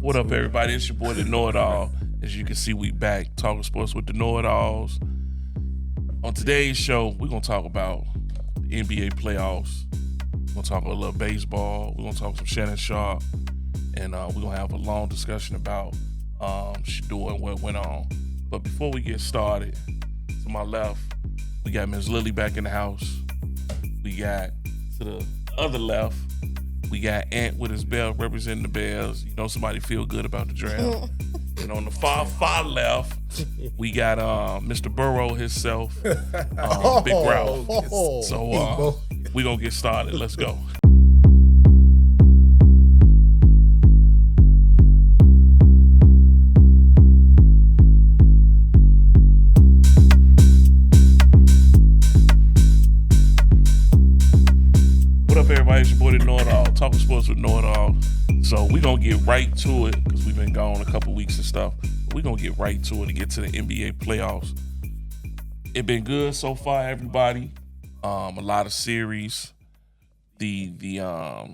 What up, everybody? It's your boy, The Know-It-All. As you can see, we back talking sports with The Know-It-Alls. On today's show, we're going to talk about the NBA playoffs. We're going to talk a little baseball. We're going to talk some Shannon Sharp. And we're going to have a long discussion about Shadeur and what went on. But before we get started, to my left, we got Ms. Lily back in the house. We got to the other left, we got Ant with his bell representing the Bears. You know somebody feel good about the draft. And on the far left, we got Mr. Burrow himself, Big Ralph. So we gonna get started. Let's go. Everybody, it's your boy, The Know-It-All, talking sports with Know-It-All. So we're going to get right to it because we've been gone a couple weeks and stuff. We're going to get right to it and get to the NBA playoffs. It's been good so far, everybody. A lot of series. A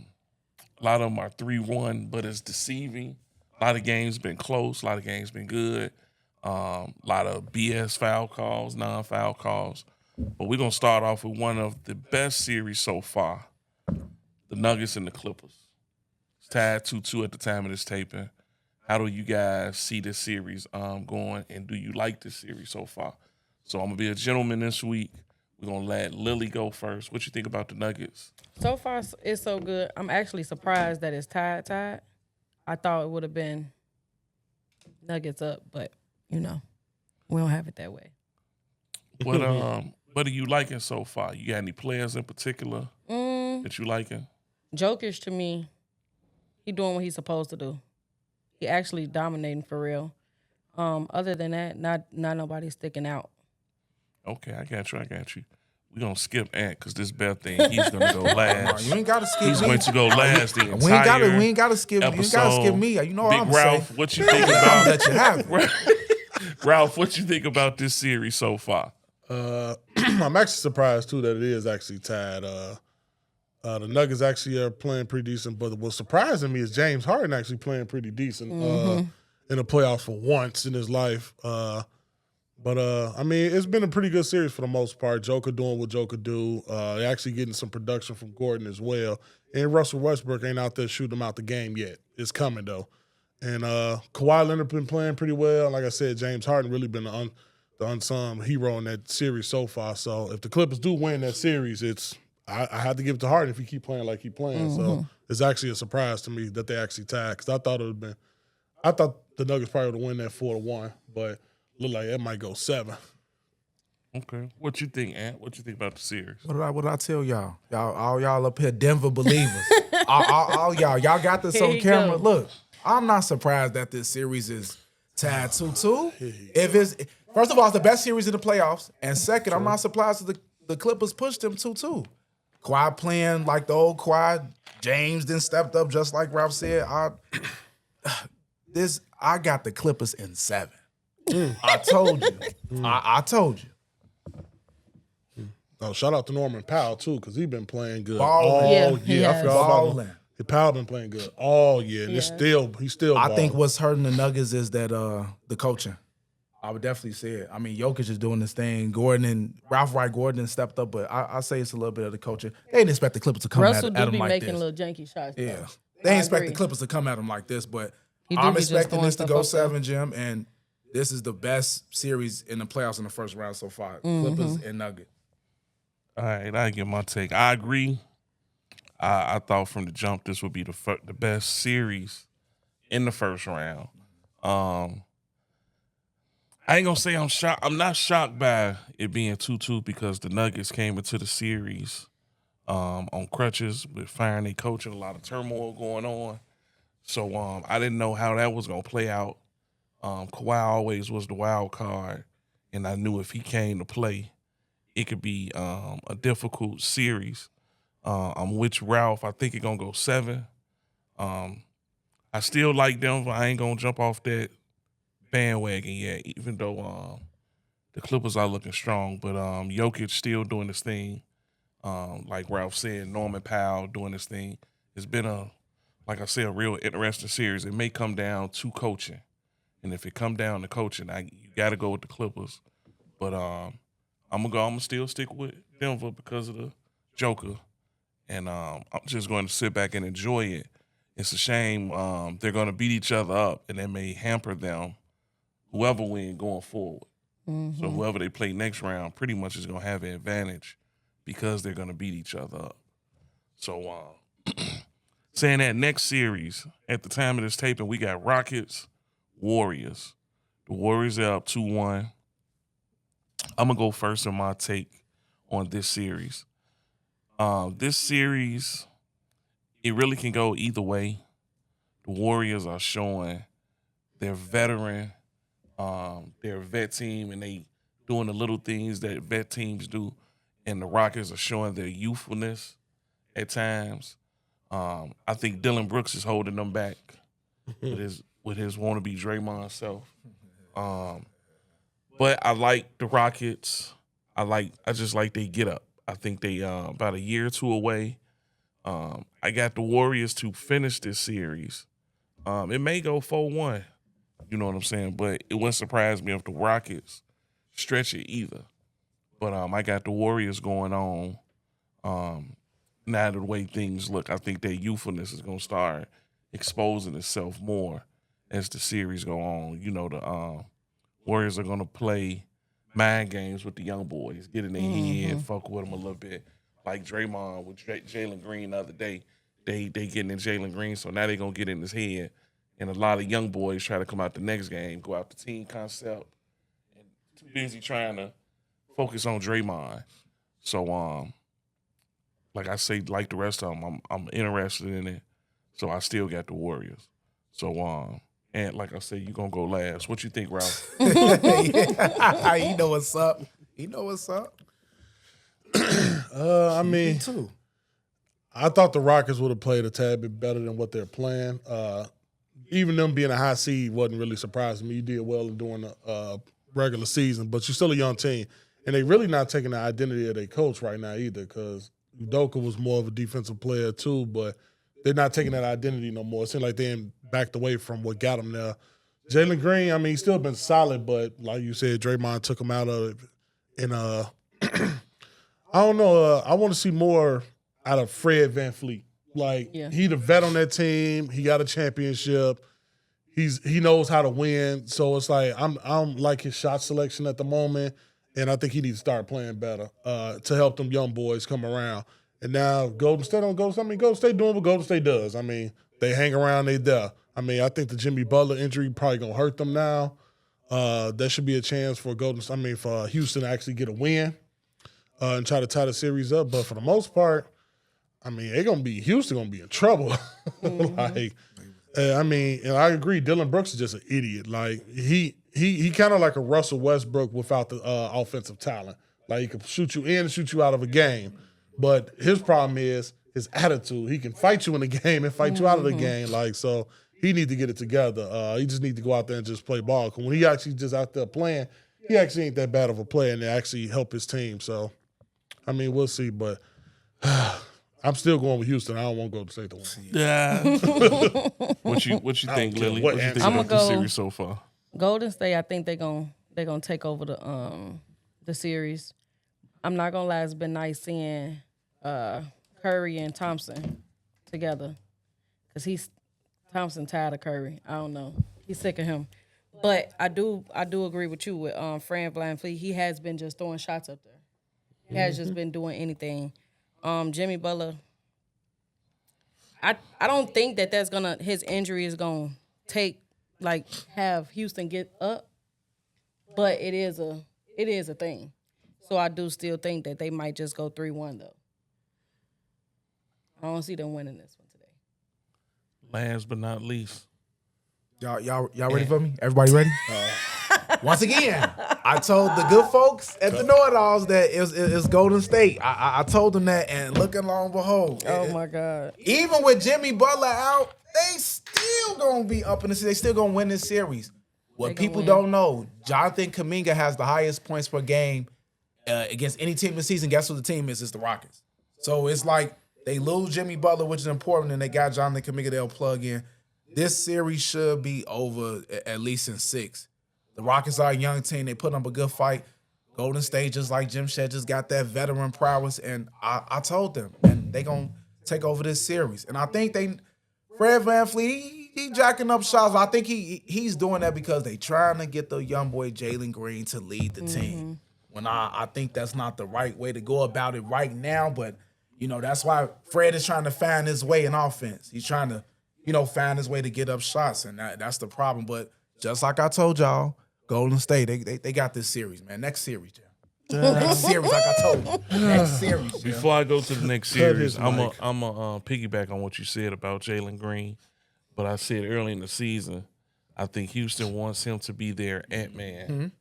lot of them are 3-1, but it's deceiving. A lot of games been close. A lot of games been good. A lot of BS foul calls, non-foul calls. But we're going to start off with one of the best series so far. The Nuggets and the Clippers. It's tied 2-2 at the time of this taping. How do you guys see this series going, and do you like this series so far? So I'm going to be a gentleman this week. We're going to let Lily go first. What you think about the Nuggets? So far, it's so good. I'm actually surprised that it's tied. I thought it would have been Nuggets up, but, we don't have it that way. What are you liking so far? You got any players in particular that you liking? Jokic, to me, he doing what he's supposed to do. He actually dominating for real. Other than that, not nobody sticking out. Okay, I got you. We're going to skip Ant because this bad thing, he's going to go last. You ain't got to skip He's me. going to go last the entire We ain't got to skip episode. You ain't got to skip me. You know what Big I'm Ralph, saying. what you think I'm about let you have it. Ralph, what you think about this series so far? I'm actually surprised, too, that it is actually tied. The Nuggets actually are playing pretty decent, but what's surprising me is James Harden actually playing pretty decent in the playoffs for once in his life. It's been a pretty good series for the most part. Joker doing what Joker do. Actually getting some production from Gordon as well. And Russell Westbrook ain't out there shooting him out the game yet. It's coming, though. And Kawhi Leonard been playing pretty well. Like I said, James Harden really been the unsung hero in that series so far. So if the Clippers do win that series, I have to give it to Harden if he keep playing like he playing. So it's actually a surprise to me that they actually tied because I thought the Nuggets probably would win that 4-1, but look like it might go 7. Okay. What you think, Ant? What you think about the series? What did I tell y'all? All y'all up here, Denver believers. all y'all got this Here on you camera. go. Look, I'm not surprised that this series is tied 2-2. If it's first of all, it's the best series in the playoffs, and second, I'm not surprised that the Clippers pushed them 2-2. Kawhi playing like the old Kawhi. James then stepped up just like Ralph said. I got the Clippers in 7. I told you. I told you. Oh, shout out to Norman Powell too, because he's been playing good Balling. all Yeah, year. he I has. forgot about him. Balling. Powell been playing good all year, and he's still I think balling. what's hurting the Nuggets is that the coaching. I would definitely say it. I mean, Jokic is doing this thing. Ralph Wright Gordon stepped up, but I say it's a little bit of the coaching. They didn't expect the Clippers to come Russell at do him be like making this. little janky shots. Yeah, though. they I didn't expect agree. the Clippers to come at him like this, but He do I'm be just expecting throwing this to stuff go up there. 7, Jim, and this is the best series in the playoffs in the first round so far. Clippers and Nuggets. All right, I give my take. I agree. I thought from the jump this would be the best series in the first round. I ain't gonna say I'm shocked. I'm not shocked by it being 2-2 because the Nuggets came into the series on crutches with firing their coach and a lot of turmoil going on. So I didn't know how that was gonna play out. Kawhi always was the wild card, and I knew if he came to play, it could be a difficult series. I'm with Ralph. I think it's gonna go 7. I still like Denver. I ain't gonna jump off that bandwagon yet, even though the Clippers are looking strong. But Jokic still doing his thing. Like Ralph said, Norman Powell doing his thing. It's been a like I said, a real interesting series. It may come down to coaching. And if it come down to coaching, you got to go with the Clippers. But I'm gonna still stick with Denver because of the Joker, and I'm just going to sit back and enjoy it. It's a shame they're going to beat each other up, and that may hamper them, whoever win going forward. Mm-hmm. So whoever they play next round pretty much is going to have an advantage because they're going to beat each other up. So saying that next series, at the time of this taping, we got Rockets, Warriors. The Warriors are up 2-1. I'm going to go first in my take on this series. This series, it really can go either way. The Warriors are showing they're veteran, they're a vet team, and they doing the little things that vet teams do. And the Rockets are showing their youthfulness at times. I think Dylan Brooks is holding them back with his wannabe Draymond self. But I like the Rockets. I just like they get up. I think they about a year or two away. I got the Warriors to finish this series. It may go 4-1. You know what I'm saying? But it wouldn't surprise me if the Rockets stretch it either. But I got the Warriors going on. Now the way things look, I think their youthfulness is going to start exposing itself more as the series go on. You know, the Warriors are going to play mind games with the young boys, get in their head, fuck with them a little bit. Like Draymond with Jalen Green the other day. They getting in Jalen Green, so now they're going to get in his head. And a lot of young boys try to come out the next game, go out the team concept, and too busy trying to focus on Draymond. So, like I say, like the rest of them, I'm interested in it. So I still got the Warriors. So, and like I said, you gonna go last. What you think, Ralph? Yeah. You know what's up. I mean, too. I thought the Rockets would have played a tad bit better than what they're playing. Even them being a high seed wasn't really surprising me. You did well during the regular season, but you're still a young team. And they really not taking the identity of their coach right now either, because Udoka was more of a defensive player too, but they're not taking that identity no more. It seems like they backed away from what got them there. Jalen Green, I mean, he's still been solid, but like you said, Draymond took him out of it. And I don't know. I want to see more out of Fred VanVleet. Like, he the vet on that team. He got a championship. He knows how to win. So it's like I'm like his shot selection at the moment, and I think he needs to start playing better to help them young boys come around. And now Golden State don't go. I mean, Golden State doing what Golden State does. I mean, they hang around, they there. I mean, I think the Jimmy Butler injury probably gonna hurt them now. There should be a chance for for Houston to actually get a win and try to tie the series up. But for the most part, I mean, Houston gonna be in trouble. I mean, and I agree. Dylan Brooks is just an idiot. Like he kind of like a Russell Westbrook without the offensive talent. Like he can shoot you in and shoot you out of a game, but his problem is his attitude. He can fight you in the game and fight you out of the game. Like, so he need to get it together. He just need to go out there and just play ball. Because when he actually just out there playing, he actually ain't that bad of a player, and they actually help his team. So, I mean, we'll see. But I'm still going with Houston. I don't want to go to State to win. Yeah. What you think, Lily? What you think about the series so far? Golden State, I think they're gonna take over the series. I'm not gonna lie, it's been nice seeing Curry and Thompson together, because Thompson tired of Curry. I don't know, he's sick of him. But I do agree with you with Fran VanVleet. He has been just throwing shots up there. He has just been doing anything. Jimmy Butler, I don't think that's his injury is gonna have Houston get up, but it is a thing. So I do still think that they might just go 3-1 though. I don't see them winning this one today. Last but not least, y'all ready for me? Everybody ready? Once again, I told the good folks at the Know-It-Alls that it was Golden State. I told them that, and look and lo and behold. Oh my God. Even with Jimmy Butler out, they still gonna be up in the series. They still gonna win this series. What people don't know, Jonathan Kuminga has the highest points per game against any team this season. Guess who the team is? It's the Rockets. So it's like They lose Jimmy Butler, which is important, and they got Jonathan Kuminga they'll plug in. This series should be over at least in 6. The Rockets are a young team. They put up a good fight. Golden State, just like Jim Shed, just got that veteran prowess, and I told them, and they going to take over this series. And I think Fred VanVleet, he jacking up shots. I think he's doing that because they trying to get the young boy Jalen Green to lead the team. When I think that's not the right way to go about it right now, but, that's why Fred is trying to find his way in offense. He's trying to, find his way to get up shots, and that's the problem. But just like I told y'all, Golden State, they got this series, man. Next series, Jim. Next series, like I told you. Next series, Jim. Before I go to the next series, I'm a piggyback on what you said about Jalen Green. But I said early in the season, I think Houston wants him to be their Ant-Man.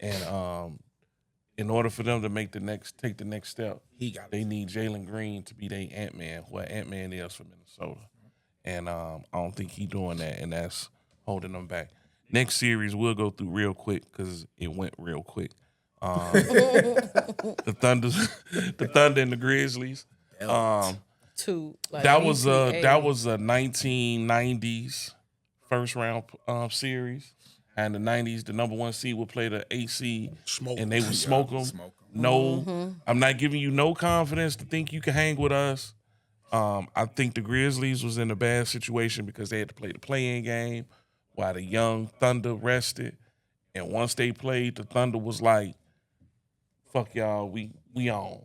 And in order for them to take the next step, they need Jalen Green to be their Ant-Man, what Ant-Man is for Minnesota. And I don't think he's doing that, and that's holding them back. Next series we'll go through real quick because it went real quick. The Thunder and the Grizzlies. That was a 1990s first round series, and the 90s the number 1 seed would play the 8 seed, and they would smoke them. No, I'm not giving you no confidence to think you can hang with us. I think the Grizzlies was in a bad situation because they had to play the play-in game while the young Thunder rested. And once they played, the Thunder was like, fuck y'all, we on.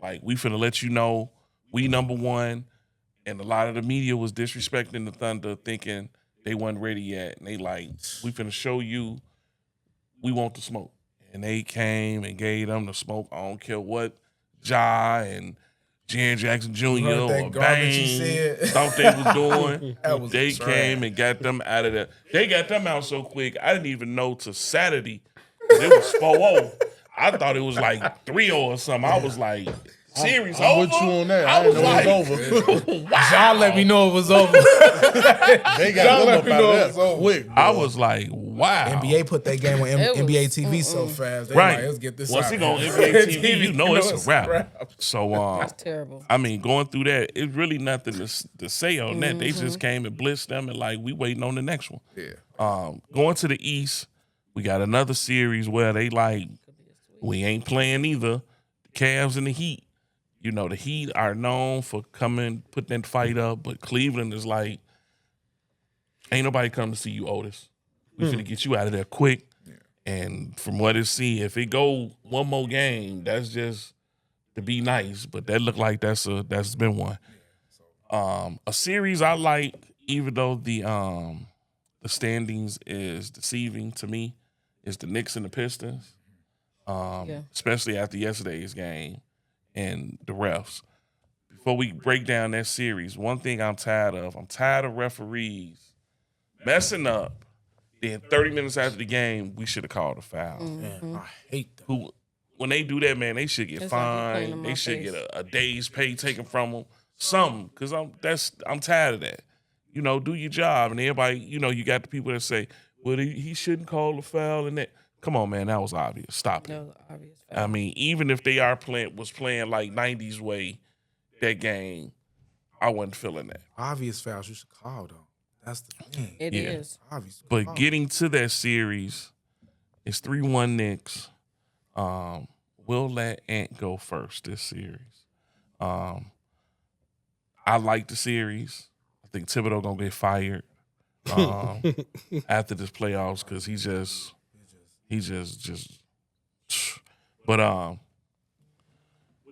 Like, we finna let you know we number 1. And a lot of the media was disrespecting the Thunder, thinking they wasn't ready yet. And they like, we finna show you we want the smoke. And they came and gave them the smoke. I don't care what Ja and Jaren Jackson Jr. or Bang thought they was doing. They came and got them out of there. They got them out so quick, I didn't even know till Saturday. It was 4-0. I thought it was like 3-0 or something. I was like, series over? I'm with you on that. I was like, it was over. Wow. Y'all let me know it was over. They got them up out of there quick. I was like, wow. NBA put that game on NBA TV so fast. They right. Like, let's get this Once out. Once he go on NBA TV, you know it's a wrap. So that's terrible. I mean, going through that, it's really nothing to say on that. They just came and blitzed them and like, we waiting on the next one. Yeah. Going to the East, we got another series where they like, we ain't playing either. The Cavs and the Heat. You know, the Heat are known for putting that fight up, but Cleveland is like, ain't nobody come to see you, Otis. We finna get you out of there quick. Yeah. And from what it see, if it go one more game, that's just to be nice. But that look like that's been one. A series I like, even though the standings is deceiving to me, is the Knicks and the Pistons. Especially after yesterday's game. And the refs. Before we break down that series, one thing I'm tired of referees messing up. Then 30 minutes after the game, we should have called a foul. Man, I hate that. When they do that, man, they should get fined. They should get a day's pay taken from them. Something, because I'm tired of that. You know, do your job. And everybody, you got the people that say, well, he shouldn't call a foul and that. Come on, man, that was obvious. Stop it. That was obvious foul. I mean, even if they was playing like 90s way that game, I wasn't feeling that. Obvious fouls you should call, though. That's the thing. It is. Obvious. But getting to that series, it's 3-1 Knicks. We'll let Ant go first this series. I like the series. I think Thibodeau going to get fired after this playoffs because he just. But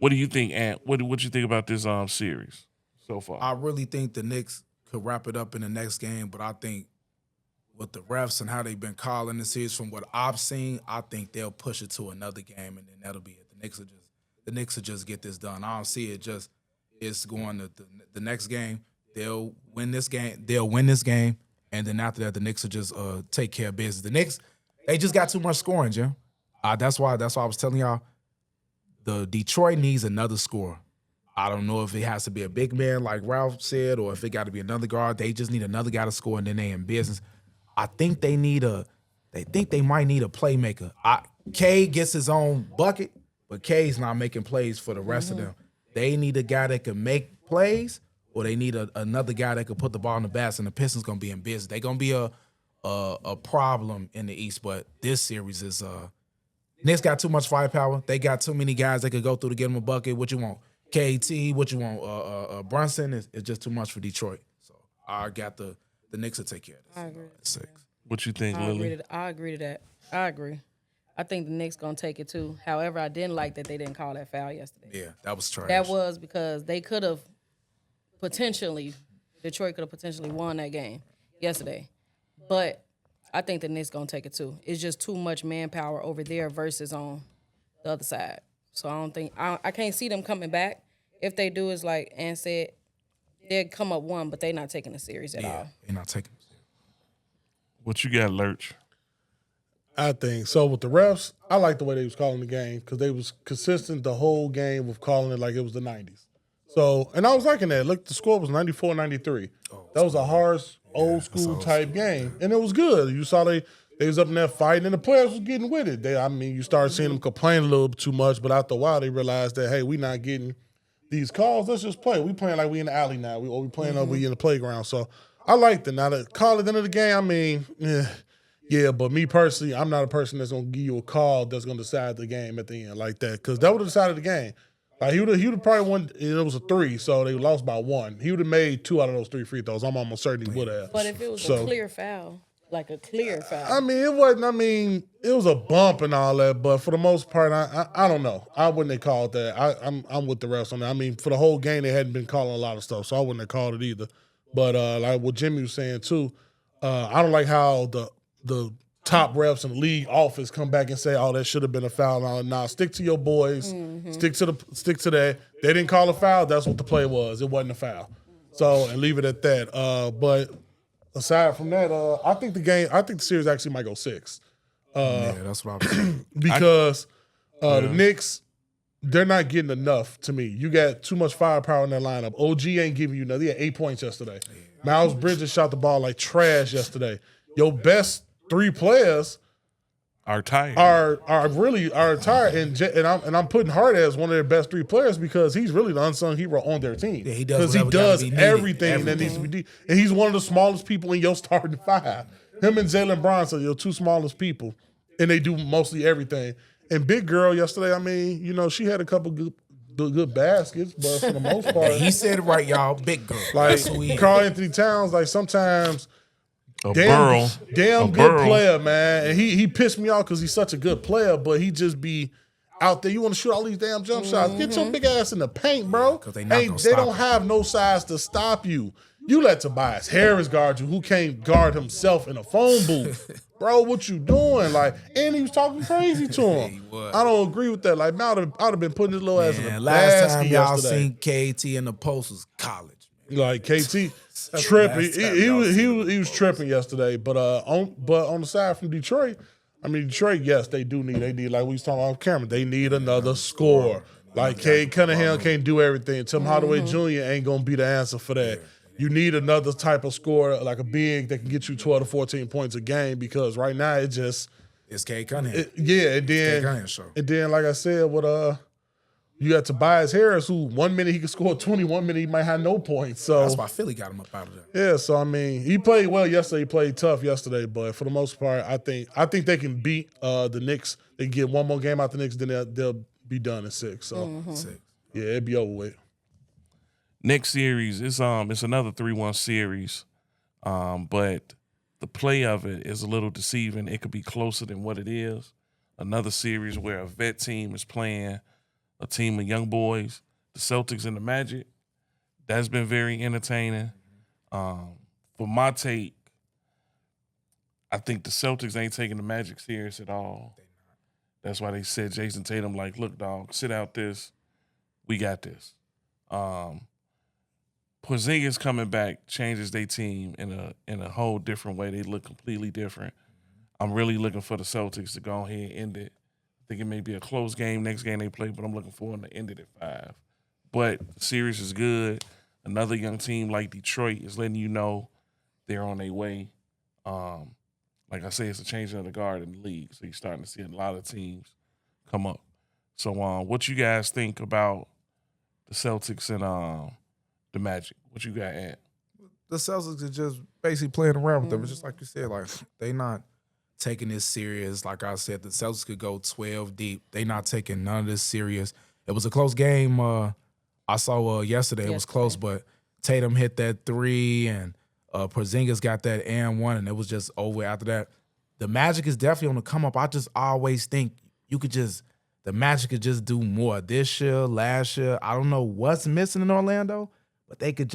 what do you think, Ant? What you think about this series so far? I really think the Knicks could wrap it up in the next game, but I think with the refs and how they've been calling the series, from what I've seen, I think they'll push it to another game, and then that'll be it. The Knicks will just get this done. I don't see it just it's going to the next game. They'll win this game, and then after that, the Knicks will just take care of business. The Knicks. They just got too much scoring, Jim. That's why I was telling y'all, the Detroit needs another scorer. I don't know if it has to be a big man like Ralph said, or if it got to be another guard. They just need another guy to score, and then they in business. I think they might need a playmaker. K gets his own bucket, but K's not making plays for the rest of them. They need a guy that can make plays, or they need another guy that can put the ball in the basket. And the Pistons gonna be in business. They're gonna be a problem in the East. But this series is Knicks got too much firepower. They got too many guys that could go through to get them a bucket. What you want? KT, what you want? Brunson is just too much for Detroit. So I got the Knicks to take care of this. I agree. 6. What you think, Lily? I agree to that. I agree. I think the Knicks gonna take it too. However, I didn't like that they didn't call that foul yesterday. Yeah, that was trash. That was because they could have Detroit could have potentially won that game yesterday. But I think the Knicks gonna take it too. It's just too much manpower over there versus on the other side. So I can't see them coming back. If they do, it's like Ann said, they'll come up one, but they're not taking the series at all. They're not taking it. What you got, Lurch? I think so. With the refs, I like the way they was calling the game because they was consistent the whole game of calling it like it was the 90s. So, and I was liking that. Look, the score was 94-93. That was a harsh, old school type game, and it was good. You saw they was up in there fighting, and the players was getting with it. You started seeing them complain a little bit too much, but after a while, they realized that, hey, we not getting these calls. Let's just play. We playing like we in the alley now. We playing like we in the playground. So I liked it. Now, the call at the end of the game, yeah, but me personally, I'm not a person that's going to give you a call that's going to decide the game at the end like that, because that would have decided the game. Like he would have probably won. It was a 3, so they lost by 1. He would have made 2 out of those 3 free throws. I'm almost certain he would have. But if it was a clear foul, like a clear foul. I mean, it wasn't. I mean, it was a bump and all that, but for the most part, I don't know. I wouldn't have called that. I'm with the refs on that. I mean, for the whole game, they hadn't been calling a lot of stuff, so I wouldn't have called it either. But like what Jimmy was saying too, I don't like how the top refs in the league office come back and say, "Oh, that should have been a foul." Nah, stick to your boys. Mm-hmm. Stick to that. They didn't call a foul. That's what the play was. It wasn't a foul. So, and leave it at that. But aside from that, I think the series actually might go 6. That's what I was saying. Because the Knicks, they're not getting enough to me. You got too much firepower in that lineup. OG ain't giving you nothing. He had 8 points yesterday. Miles Bridges shot the ball like trash yesterday. Your best 3 players Are tired. are really tired, and I'm putting Hart as one of their best 3 players because he's really the unsung hero on their team. Yeah, he does because he does gotta be needed. everything that needs to be, and he's one of the smallest people in your starting 5. Him and Jalen Bronson are your 2 smallest people, and they do mostly everything. And Big Girl yesterday, I mean, she had a couple good baskets, but for the most part, He said it right, y'all. Big girl. like That's who he is. Karl Anthony Towns, like sometimes. A Damn burl. good player, man. And he pissed me off because he's such a good player, but he just be out there. You want to shoot all these damn jump shots. Get your big ass in the paint, bro. 'Cause they don't have no size to stop you. You let Tobias Harris guard you, who can't guard himself in a phone booth. Bro, what you doing? Like, and he was talking crazy to him. he was. I don't agree with that. Like, I would have been putting his little ass in the Last time basket y'all yesterday. seen KT in the post was college. Like KT tripping, last time he y'all was tripping yesterday. But on the side from Detroit, I mean Detroit, yes, they need like we was talking about camera. They need another score. Like Cade Cunningham can't do everything. Tim Hardaway Jr. ain't gonna be the answer for that. You need another type of scorer, like a big that can get you 12 to 14 points a game. Because right now it just It's Cade Cunningham. and then like I said, with you got Tobias Harris, who 1 minute he could score 20, 1 minute he might have no points. So That's why Philly got him up out of there. yeah, so I mean, he played well yesterday. He played tough yesterday, but for the most part, I think they can beat the Knicks. They can get one more game out the Knicks, then they'll be done in 6. So 6. yeah, it'd be over with. Next series it's another 3-1 series, but the play of it is a little deceiving. It could be closer than what it is. Another series where a vet team is playing a team of young boys, the Celtics and the Magic. That's been very entertaining. For my take, I think the Celtics ain't taking the Magic serious at all. That's why they said Jason Tatum, like, look, dog, sit out this. We got this. Porzingis coming back changes their team in a whole different way. They look completely different. I'm really looking for the Celtics to go ahead and end it. I think it may be a close game next game they play, but I'm looking for them to end it at 5. But the series is good. Another young team like Detroit is letting you know they're on their way. Like I say, it's a changing of the guard in the league, so you're starting to see a lot of teams come up. So what you guys think about the Celtics and the Magic. What you got, Ant? The Celtics are just basically playing around with them. It's just like you said, like they not taking this serious. Like I said, the Celtics could go 12 deep. They not taking none of this serious. It was a close game. I saw yesterday. It was close, but Tatum hit that 3 and Porzingis got that and 1, and it was just over after that. The Magic is definitely on the come up. I just always think the Magic could just do more this year, last year. I don't know what's missing in Orlando, but they could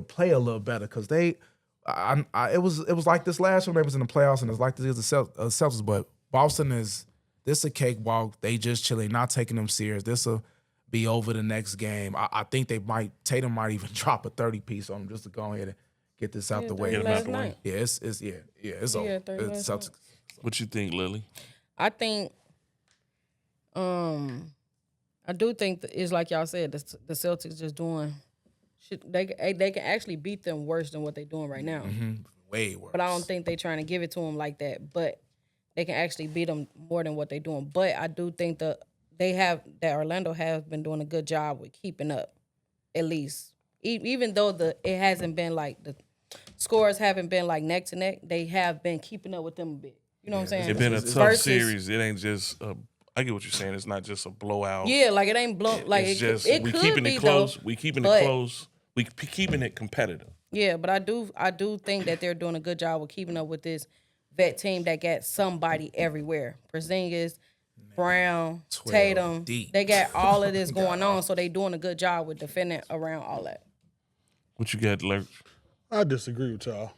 play a little better because it was like this last year. Maybe it was in the playoffs, and it's like this is the Celtics. But Boston this a cakewalk. They just chilling, not taking them serious. This will be over the next game. I think Tatum might even drop a 30-piece on them just to go ahead and get this out the way. Get him out the way. Yeah, it's over. It's Celtics. What you think, Lily? I think, I do think that it's like y'all said, the Celtics just doing shit. They can actually beat them worse than what they're doing right now. Mm-hmm. Way worse. But I don't think they're trying to give it to them like that. But they can actually beat them more than what they're doing. But I do think that Orlando has been doing a good job with keeping up, at least. Even though it hasn't been like the scores haven't been like neck to neck, they have been keeping up with them a bit. You know what I'm saying? It's been a tough series. It ain't just. I get what you're saying. It's not just a blowout. Yeah, like it ain't blown. Like it's just it we could keeping be it close. Though, we keeping it close. We keeping it competitive. Yeah, but I do think that they're doing a good job with keeping up with this vet team that got somebody everywhere. Porzingis, Brown, Tatum. Deep. They got all of this going on, so they doing a good job with defending around all that. What you got, Lurch? I disagree with y'all.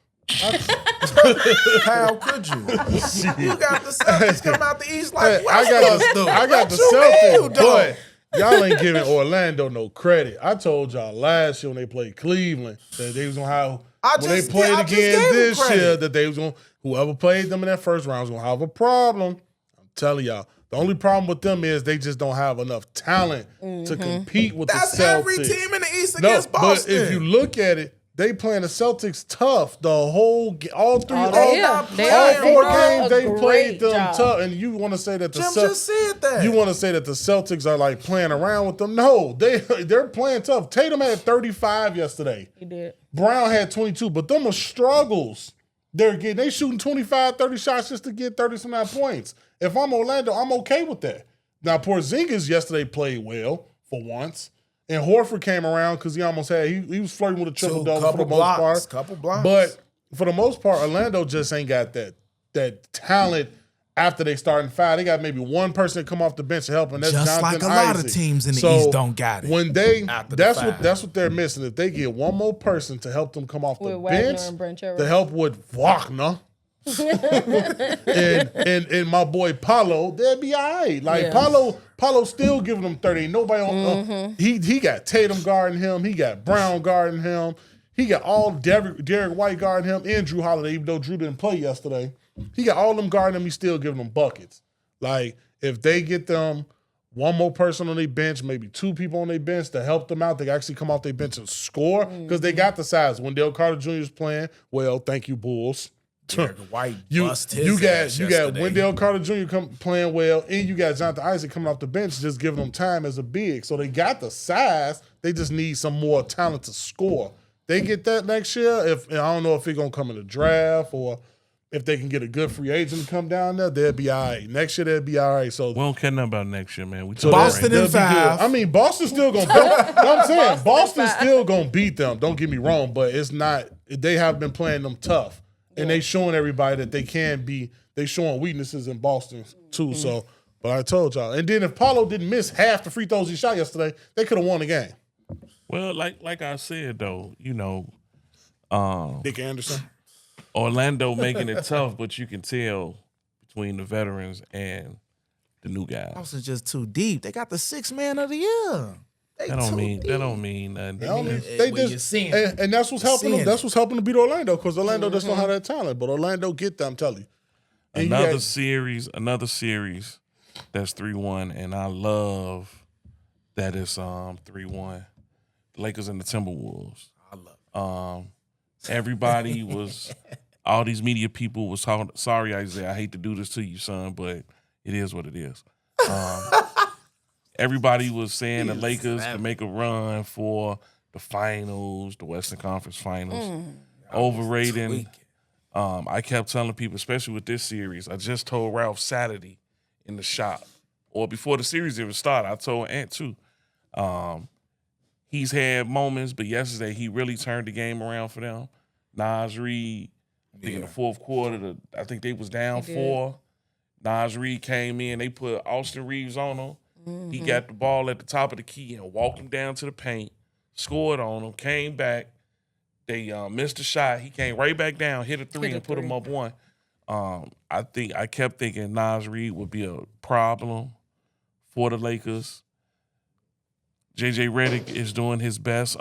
How could you? You got the Celtics come out the East like I got the Celtics, but y'all ain't giving Orlando no credit. I told y'all last year when they played Cleveland that they was gonna have when they played again this year that they was gonna whoever played them in that first round was gonna have a problem. I'm telling y'all. The only problem with them is they just don't have enough talent to compete with the Celtics. That's every team in the East against Boston. But if you look at it, they playing the Celtics tough. All four games they played them tough. And you want to say that just said that. You want to say that the Celtics are like playing around with them? No, they're playing tough. Tatum had 35 yesterday. He did. Brown had 22, but them are struggles. They shooting 25, 30 shots just to get 30-some points. If I'm Orlando, I'm okay with that. Now, Porzingis yesterday played well for once. And Horford came around because he almost had he was flirting with a triple-double for the most part. Couple blocks. But for the most part, Orlando just ain't got that talent after they start in five. They got maybe one person that come off the bench to help, and that's just Jonathan like a lot Isaac. of teams in the East don't got it. When that's what they're missing. If they get one more person to help them come off the bench, to help with Wagner. and my boy Paulo, they'll be all right. Like Paulo still giving them 30. Nobody on he got Tatum guarding him, he got Brown guarding him, he got all Derek White guarding him, and Drew Holiday, even though Drew didn't play yesterday. He got all them guarding him, he's still giving them buckets. Like if they get them one more person on their bench, maybe two people on their bench to help them out, they actually come off their bench and score because they got the size. Wendell Carter Jr. is playing, well, thank you, Bulls. White you got Wendell Carter Jr. playing well, and you got Jonathan Isaac coming off the bench, just giving them time as a big. So they got the size. They just need some more talent to score. They get that next year. I don't know if it's gonna come in the draft or if they can get a good free agent to come down there, they'll be all right. Next year they'll be all right. So we don't care nothing about next year, man. Boston in 5. I mean, Boston's still gonna. I'm saying Boston's still gonna beat them. Don't get me wrong, but it's not. They have been playing them tough. And they showing everybody that they can be. They showing weaknesses in Boston too. So, but I told y'all. And then if Paulo didn't miss half the free throws he shot yesterday, they could have won the game. Well, like I said though, Dick Anderson, Orlando making it tough, but you can tell between the veterans and the new guys. Boston's just too deep. They got the 6th man of the year. That don't mean nothing. They just and that's what's helping them. That's what's helping to beat Orlando because Orlando just don't have that talent. But Orlando get them, I'm telling you. And another series that's 3-1, and I love that it's 3-1. The Lakers and the Timberwolves. I love it. Everybody was all these media people was talking. Sorry, Isaiah, I hate to do this to you, son, but it is what it is. everybody was saying the Lakers could make a run for the finals, the Western Conference Finals. Overrating. I kept telling people, especially with this series, I just told Ralph Saturday in the shop, or before the series even started, I told Ant too. He's had moments, but yesterday he really turned the game around for them. Nas Reed, I think in the fourth quarter, I think they was down 4. Nas Reed came in, they put Austin Reeves on him. He got the ball at the top of the key and walked him down to the paint, scored on him, came back. They missed a shot. He came right back down, hit a 3, and put him up 1. I kept thinking Nas Reed would be a problem for the Lakers. JJ Redick is doing his best.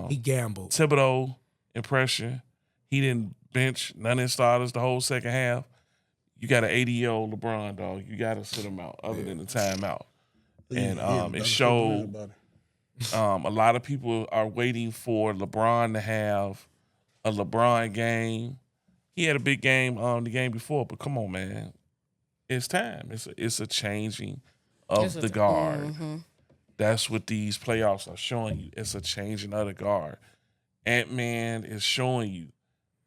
He gambled. Thibodeau impression. He didn't bench none of his starters the whole second half. You got an 80-year-old LeBron, dog. You got to sit him out other than the timeout. And it showed a lot of people are waiting for LeBron to have a LeBron game. He had a big game the game before, but come on, man. It's time. It's a changing of the guard. That's what these playoffs are showing you. It's a changing of the guard. Ant-Man is showing you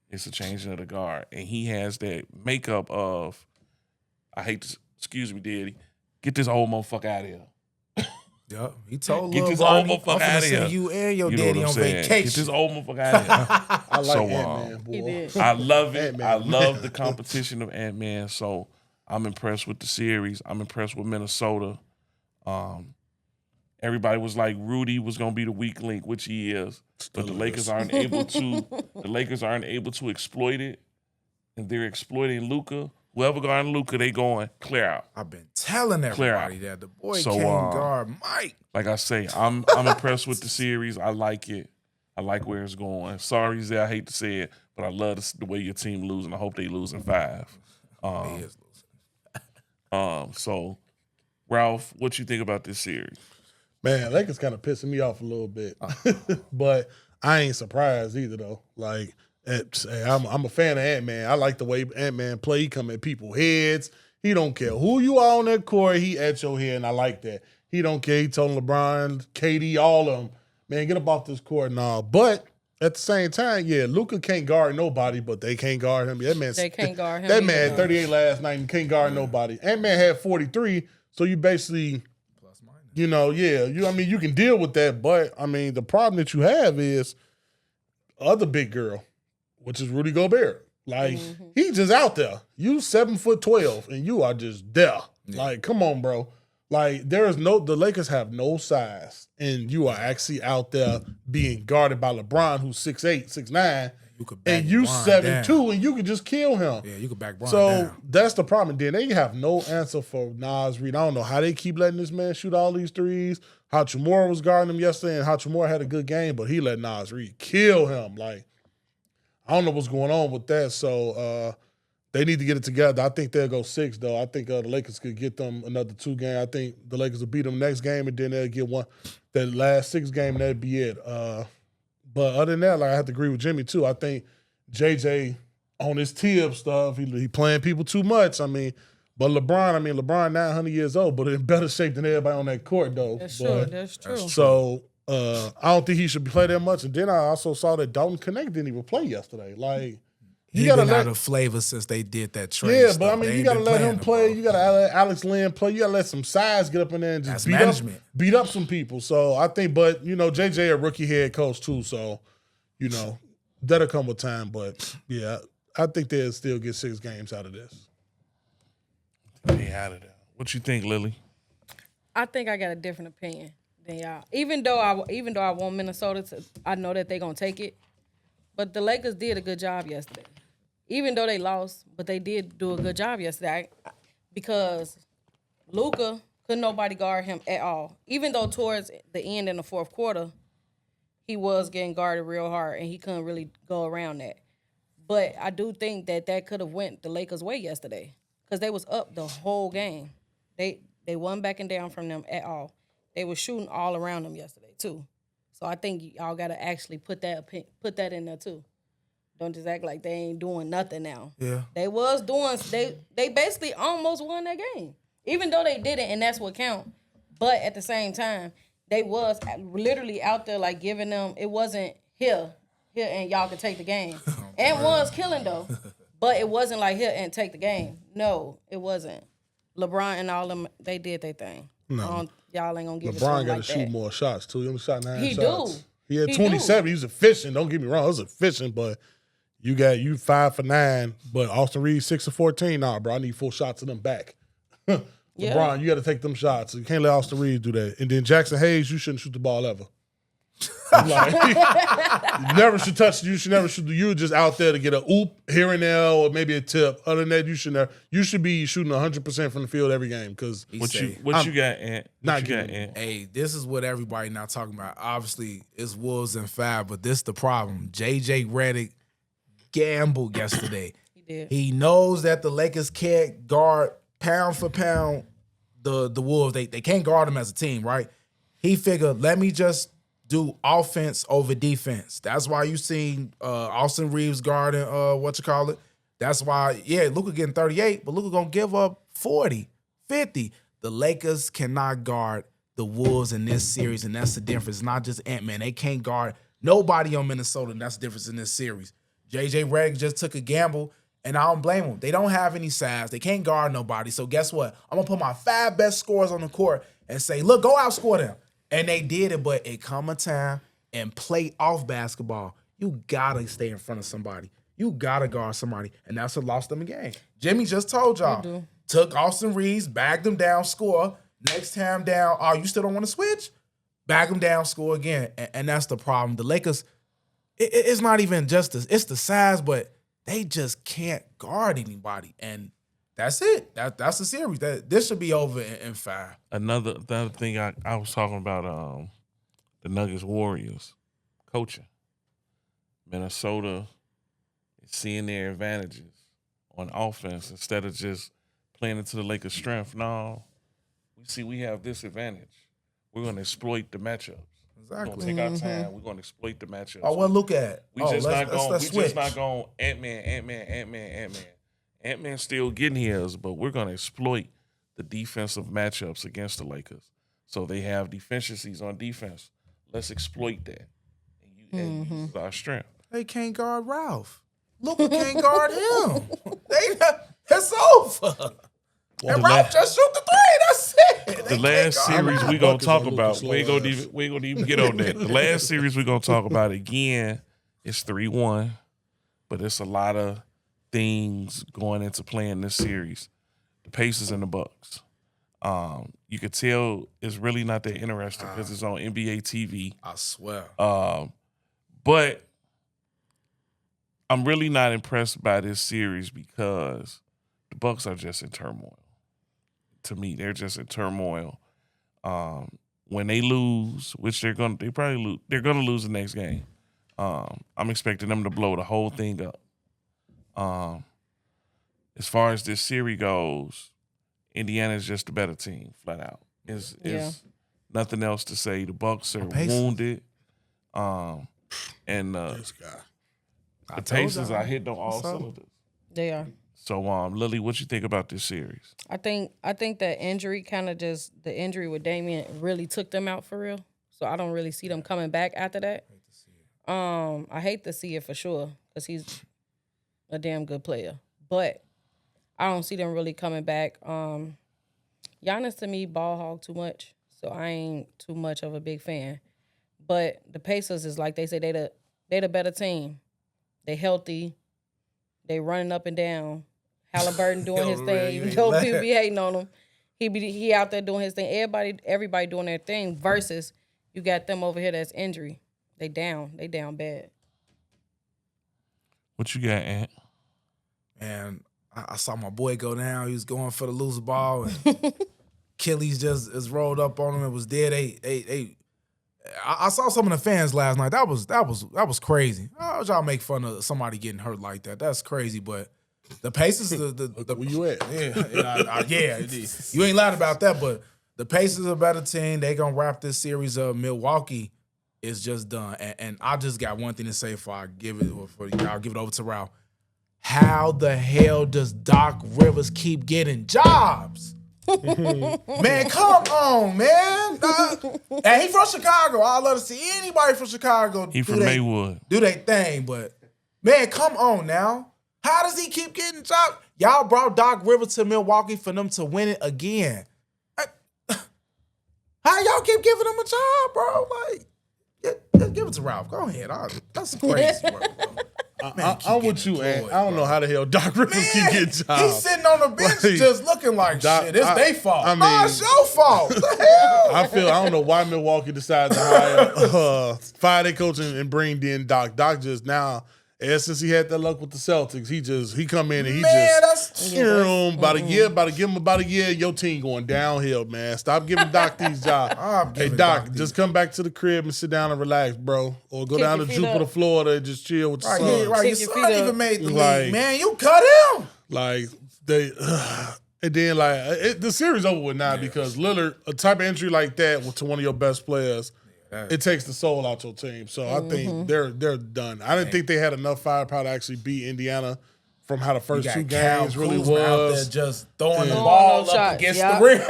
it's a changing of the guard. And he has that makeup of, excuse me, Daddy, get this old motherfucker out of here. Yep. He told get Lil this Barney, old motherfucker out of here. You and your You know daddy what I'm on saying? vacation. Get this old motherfucker out of here. I like Ant-Man, boy. He did. I love it. Ant-Man. I love the competition of Ant-Man. So I'm impressed with the series. I'm impressed with Minnesota. Everybody was like Rudy was going to be the weak link, which he is. But the Lakers aren't able to. The Lakers aren't able to exploit it, and they're exploiting Luka. Whoever guarding Luka, they going clear out. I've been telling everybody that the boy So, can't guard Mike. Like I say, I'm impressed with the series. I like it. I like where it's going. Sorry, Zay, I hate to say it, but I love the way your team losing. I hope they lose in 5. He is losing. So, Ralph, what you think about this series? Man, Lakers kind of pissing me off a little bit, but I ain't surprised either though. Like, I'm a fan of Ant-Man. I like the way Ant-Man play. He come at people's heads. He don't care who you are on that court. He at your head, and I like that. He don't care. He told LeBron, KD, all of them, man, get up off this court and all. But at the same time, yeah, Luka can't guard nobody, but they can't guard him. They can't guard him. That man had 38 last night and can't guard nobody. Ant-Man had 43, so you basically, you know, you can deal with that, but, I mean, the problem that you have is other big girl, which is Rudy Gobert. Like, he's just out there. You 7'12", and you are just there. Yeah. Like, come on, bro. Like, the Lakers have no size, and you are actually out there being guarded by LeBron, who's 6'8", 6'9", and you 7'2", and you can just kill him. Yeah, you could back Bron So down. that's the problem. Then they have no answer for Nas Reed. I don't know how they keep letting this man shoot all these threes. Hachimura was guarding him yesterday, and Hachimura had a good game, but he let Nas Reed kill him. Like, I don't know what's going on with that. So they need to get it together. I think they'll go 6, though. I think the Lakers could get them another 2 games. I think the Lakers will beat them next game, and then they'll get one. That last 6 game, that'd be it. But other than that, like, I have to agree with Jimmy, too. I think JJ on his tip stuff, he playing people too much. But LeBron 900 years old, but in better shape than everybody on that court, though. That's true. So I don't think he should play that much. And then I also saw that Dalton Connect didn't even play yesterday. Like, He's been out of flavor since they did that trade. Yeah, stuff. but I mean, you got to let him play. You got to let Alex Lynn play. You got to let some size get up in there and just beat up some people. So I think, but, JJ a rookie head coach too. So, that'll come with time. But, yeah, I think they'll still get 6 games out of this. They out of there. What you think, Lily? I think I got a different opinion than y'all. Even though I want Minnesota to, I know that they're gonna take it. But the Lakers did a good job yesterday. Even though they lost, but they did do a good job yesterday. Because Luka couldn't nobody guard him at all. Even though towards the end in the fourth quarter, he was getting guarded real hard and he couldn't really go around that. But I do think that could have went the Lakers' way yesterday. Because they was up the whole game. They wasn't backing down from them at all. They were shooting all around them yesterday too. So I think y'all gotta actually put that in there too. Don't just act like they ain't doing nothing now. Yeah. They was doing. They basically almost won that game, even though they didn't, and that's what count. But at the same time, they was literally out there like giving them. It wasn't here, and y'all could take the game. And was killing though, but it wasn't like here and take the game. No, it wasn't. LeBron and all them, they did their thing. No. Y'all ain't gonna give it to LeBron him got like to that. shoot more shots too. He only shot 9 He shots. do. He had He 27. do. He was efficient. Don't get me wrong. It was efficient, but you 5 for 9. But Austin Reeves 6 for 14. Nah, bro, I need 4 shots of them back. Yeah. LeBron, you got to take them shots. You can't let Austin Reeves do that. And then Jackson Hayes, you shouldn't shoot the ball ever. Like, you never should touch. You should never shoot. You just out there to get a oop here and there, or maybe a tip. Other than that, you should never. You should be shooting 100% from the field every game. Because What you got, Ant? not What you got, getting- Ant? Hey, this is what everybody not talking about. Obviously, it's Wolves and 5, but this the problem. JJ Redick gambled yesterday. He did. He knows that the Lakers can't guard pound for pound the Wolves. They can't guard them as a team, right? He figured, let me just do offense over defense. That's why you seen Austin Reeves guarding That's why, Luka getting 38, but Luka gonna give up 40, 50. The Lakers cannot guard the Wolves in this series, and that's the difference. It's not just Ant-Man. They can't guard nobody on Minnesota, and that's the difference in this series. JJ Redick just took a gamble, and I don't blame him. They don't have any size. They can't guard nobody. So guess what? I'm going to put my 5 best scorers on the court and say, look, go outscore them. And they did it, but it come a time and play off basketball. You got to stay in front of somebody. You got to guard somebody, and that's what lost them a game. Jimmy just told y'all. Took Austin Reeves, bagged him down, score. Next time down, oh, you still don't want to switch? Bag him down, score again. And that's the problem. The Lakers, it's not even just it's the size, but they just can't guard anybody. And that's it. That's the series. This should be over in 5. The other thing I was talking about the Nuggets Warriors coaching. Minnesota is seeing their advantages on offense instead of just playing into the Lakers' strength. No, we have this advantage. We're going to exploit the matchups. Exactly. We're going to take our time. We're going to exploit the matchups. Oh, well, look at. Let's switch. just not going Ant-Man. Ant-Man's still getting his, but we're going to exploit the defensive matchups against the Lakers. So they have deficiencies on defense. Let's exploit that and use our strength. They can't guard Ralph. Luka can't guard him. It's over. And Ralph just shoot the 3. That's it. The last series we gonna talk about, we ain't gonna even get on that. The last series we gonna talk about again is 3-1, but it's a lot of things going into playing this series. The Pacers and the Bucks. You could tell it's really not that interesting because it's on NBA TV. I swear. But I'm really not impressed by this series because the Bucks are just in turmoil. To me, they're just in turmoil. When they lose, which they're gonna lose the next game. I'm expecting them to blow the whole thing up. As far as this series goes, Indiana is just a better team, flat out. Is nothing else to say. The Bucks are wounded, and this guy. the Pacers are hitting on all cylinders. They are. So, Lily, what you think about this series? I think that injury the injury with Damian really took them out for real. So I don't really see them coming back after that. I hate to see it for sure because he's a damn good player. But I don't see them really coming back. Giannis to me ball hog too much, so I ain't too much of a big fan. But the Pacers is like they say they the better team. They healthy. They running up and down. Halliburton doing his thing. Even though people be hating on him, he out there doing his thing. Everybody doing their thing. Versus you got them over here that's injury. They down bad. What you got, Ant? And I saw my boy go down. He was going for the loser ball, and Achilles just is rolled up on him. It was dead. I saw some of the fans last night. That was crazy. How would y'all make fun of somebody getting hurt like that? That's crazy. But the Pacers, Where you at? you ain't lying about that. But the Pacers are a better team. They gonna wrap this series up. Milwaukee is just done. And I just got one thing to say before I give it over to Ralph. How the hell does Doc Rivers keep getting jobs? Man, come on, man. And he from Chicago. I love to see anybody from Chicago. He from Maywood. Do their thing, but man, come on now. How does he keep getting dropped? Y'all brought Doc Rivers to Milwaukee for them to win it again. How y'all keep giving him a job, bro? Like, give it to Ralph. Go ahead. That's crazy, bro. I'm with you, man. I don't know how the hell Doc Rivers keep getting jobs. He's sitting on the bench just looking like shit. It's their fault. I mean, it's your fault. What the hell? I don't know why Milwaukee decided to fire their coach and bring in Doc. Doc just now, ever since he had that luck with the Celtics, he come in and he about a year, your team going downhill, man. Stop giving Doc these jobs. Hey, Doc, just come back to the crib and sit down and relax, bro. Or go down to Jupiter, Florida and just chill with your son. Right, your son even made the league, man. You cut him. Like, and then the series over with now because Lillard, a type of entry like that to one of your best players, it takes the soul out your team. So I think they're done. I didn't think they had enough firepower to actually beat Indiana from how the first two games really was. Out there just throwing the ball up against the rim.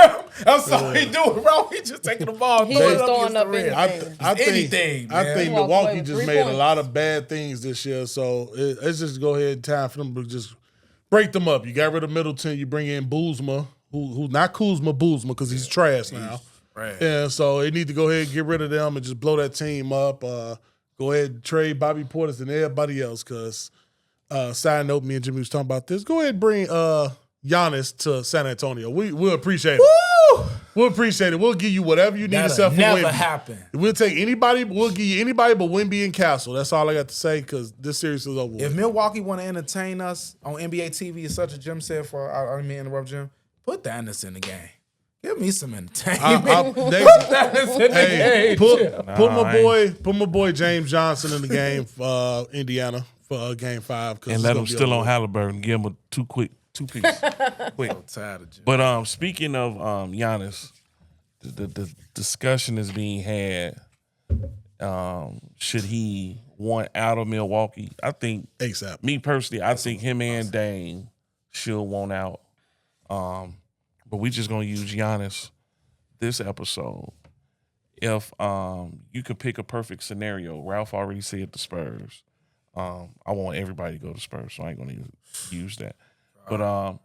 That's all he doing, bro. He just taking the ball, throwing up against the rim. I think Milwaukee just made a lot of bad things this year. So it's just go ahead and time for them to just break them up. You got rid of Middleton. You bring in Boozma, who not Kuzma, Boozma, because he's trash now. Right. Yeah, so they need to go ahead and get rid of them and just blow that team up. Go ahead and trade Bobby Portis and everybody else because, side note, me and Jimmy was talking about this. Go ahead and bring Giannis to San Antonio. We'll appreciate it. Woo! We'll appreciate it. We'll give you whatever you need yourself for Wemby. Never happen. We'll take anybody. We'll give you anybody but Wemby and Castle. That's all I got to say because this series is over. If Milwaukee want to entertain us on NBA TV, as such as Jim said, I didn't mean to interrupt Jim, put the Giannis in the game. Give me some entertainment. Put my boy James Johnson in the game for Indiana for Game 5. And let him still on Halliburton. Give him two pieces. Quick. I'm tired of Jim. But speaking of Giannis, the discussion is being had. Should he want out of Milwaukee? I think ASAP. Me personally, I think him and Dame should want out. But we just gonna use Giannis this episode. If you could pick a perfect scenario, Ralph already said the Spurs. I want everybody to go to Spurs, so I ain't gonna even use that. But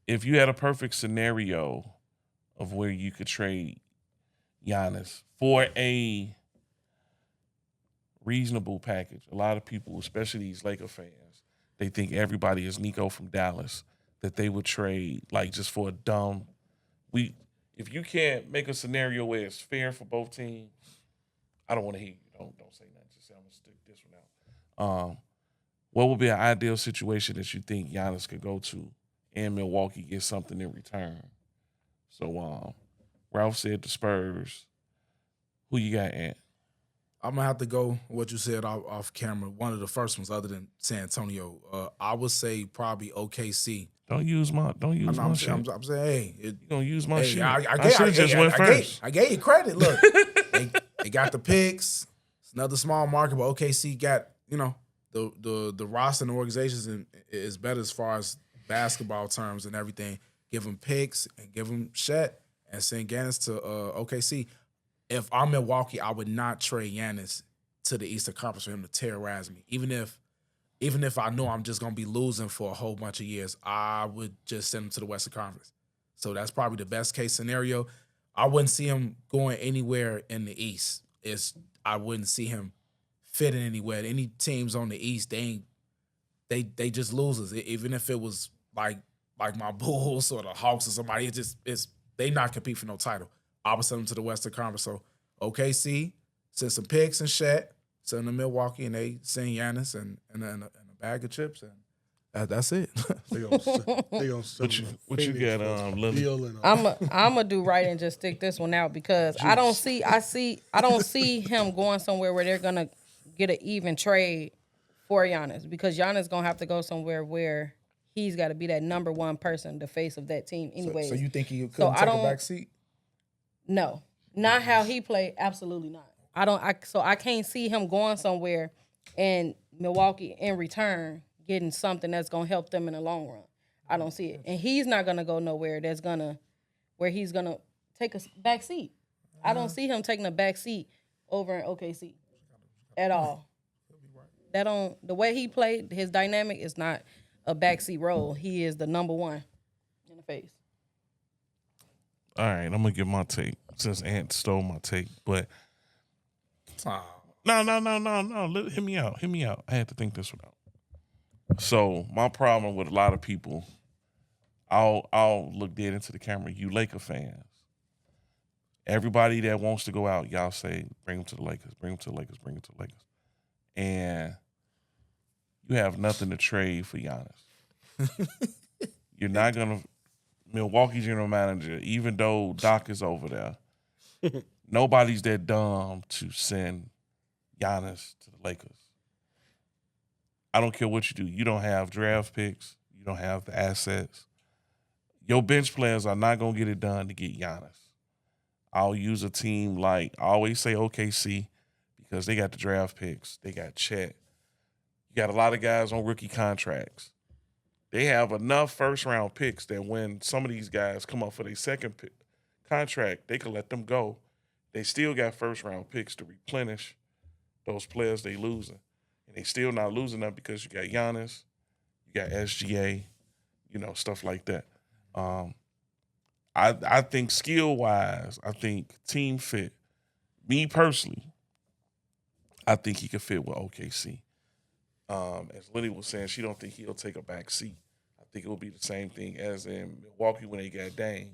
if you had a perfect scenario of where you could trade Giannis for a reasonable package, a lot of people, especially these Laker fans, they think everybody is Nico from Dallas, that they would trade like just for a dumb. If you can't make a scenario where it's fair for both teams, I don't want to hear you. Don't say nothing. Just say I'm gonna stick this one out. What would be an ideal situation that you think Giannis could go to and Milwaukee get something in return? So Ralph said the Spurs. Who you got, Ant? I'm gonna have to go what you said off camera. One of the first ones, other than San Antonio, I would say probably OKC. Don't use my shit. I'm saying, hey, you gonna use my shit? I just went first. I gave you credit. Look, they got the picks. It's another small market, but OKC got the roster and the organizations is better as far as basketball terms and everything. Give them picks and give them Shet and send Giannis to OKC. If I'm Milwaukee, I would not trade Giannis to the Eastern Conference for him to terrorize me. Even if I know I'm just going to be losing for a whole bunch of years, I would just send him to the Western Conference. So that's probably the best case scenario. I wouldn't see him going anywhere in the East. I wouldn't see him fitting anywhere. Any teams on the East, they just losers. Even if it was like my Bulls or the Hawks or somebody, they not compete for no title. I would send them to the Western Conference. So OKC, send some picks and Shet, send them to Milwaukee, and they send Giannis and a bag of chips, and that's it. They gonna what you got, Lily? I'm gonna do right and just stick this one out because I don't see him going somewhere where they're gonna get an even trade for Giannis because Giannis gonna have to go somewhere where he's got to be that number one person, the face of that team. Anyway, so you think he couldn't take a back seat? No, not how he played. Absolutely not. I can't see him going somewhere and Milwaukee in return getting something that's gonna help them in the long run. I don't see it, and he's not gonna go nowhere where he's gonna take a back seat. I don't see him taking a back seat over in OKC at all. That don't the way he played, his dynamic is not a backseat role. He is the number one in the face. All right, I'm gonna give my take since Ant stole my take, but no. Hear me out. I had to think this one out. So my problem with a lot of people, I'll look dead into the camera. You Laker fans, everybody that wants to go out, y'all say bring them to the Lakers, bring them to the Lakers, bring them to the Lakers, and you have nothing to trade for Giannis. You're not gonna. Milwaukee general manager, even though Doc is over there, nobody's that dumb to send Giannis to the Lakers. I don't care what you do. You don't have draft picks. You don't have the assets. Your bench players are not going to get it done to get Giannis. I'll use a team like, I always say OKC because they got the draft picks. They got Chet. You got a lot of guys on rookie contracts. They have enough first-round picks that when some of these guys come up for their second contract, they can let them go. They still got first-round picks to replenish those players they losing. And they still not losing them because you got Giannis, you got SGA, stuff like that. I think skill-wise, I think team fit. Me personally, I think he could fit with OKC. As Liddy was saying, she don't think he'll take a back seat. I think it will be the same thing as in Milwaukee when they got Dame.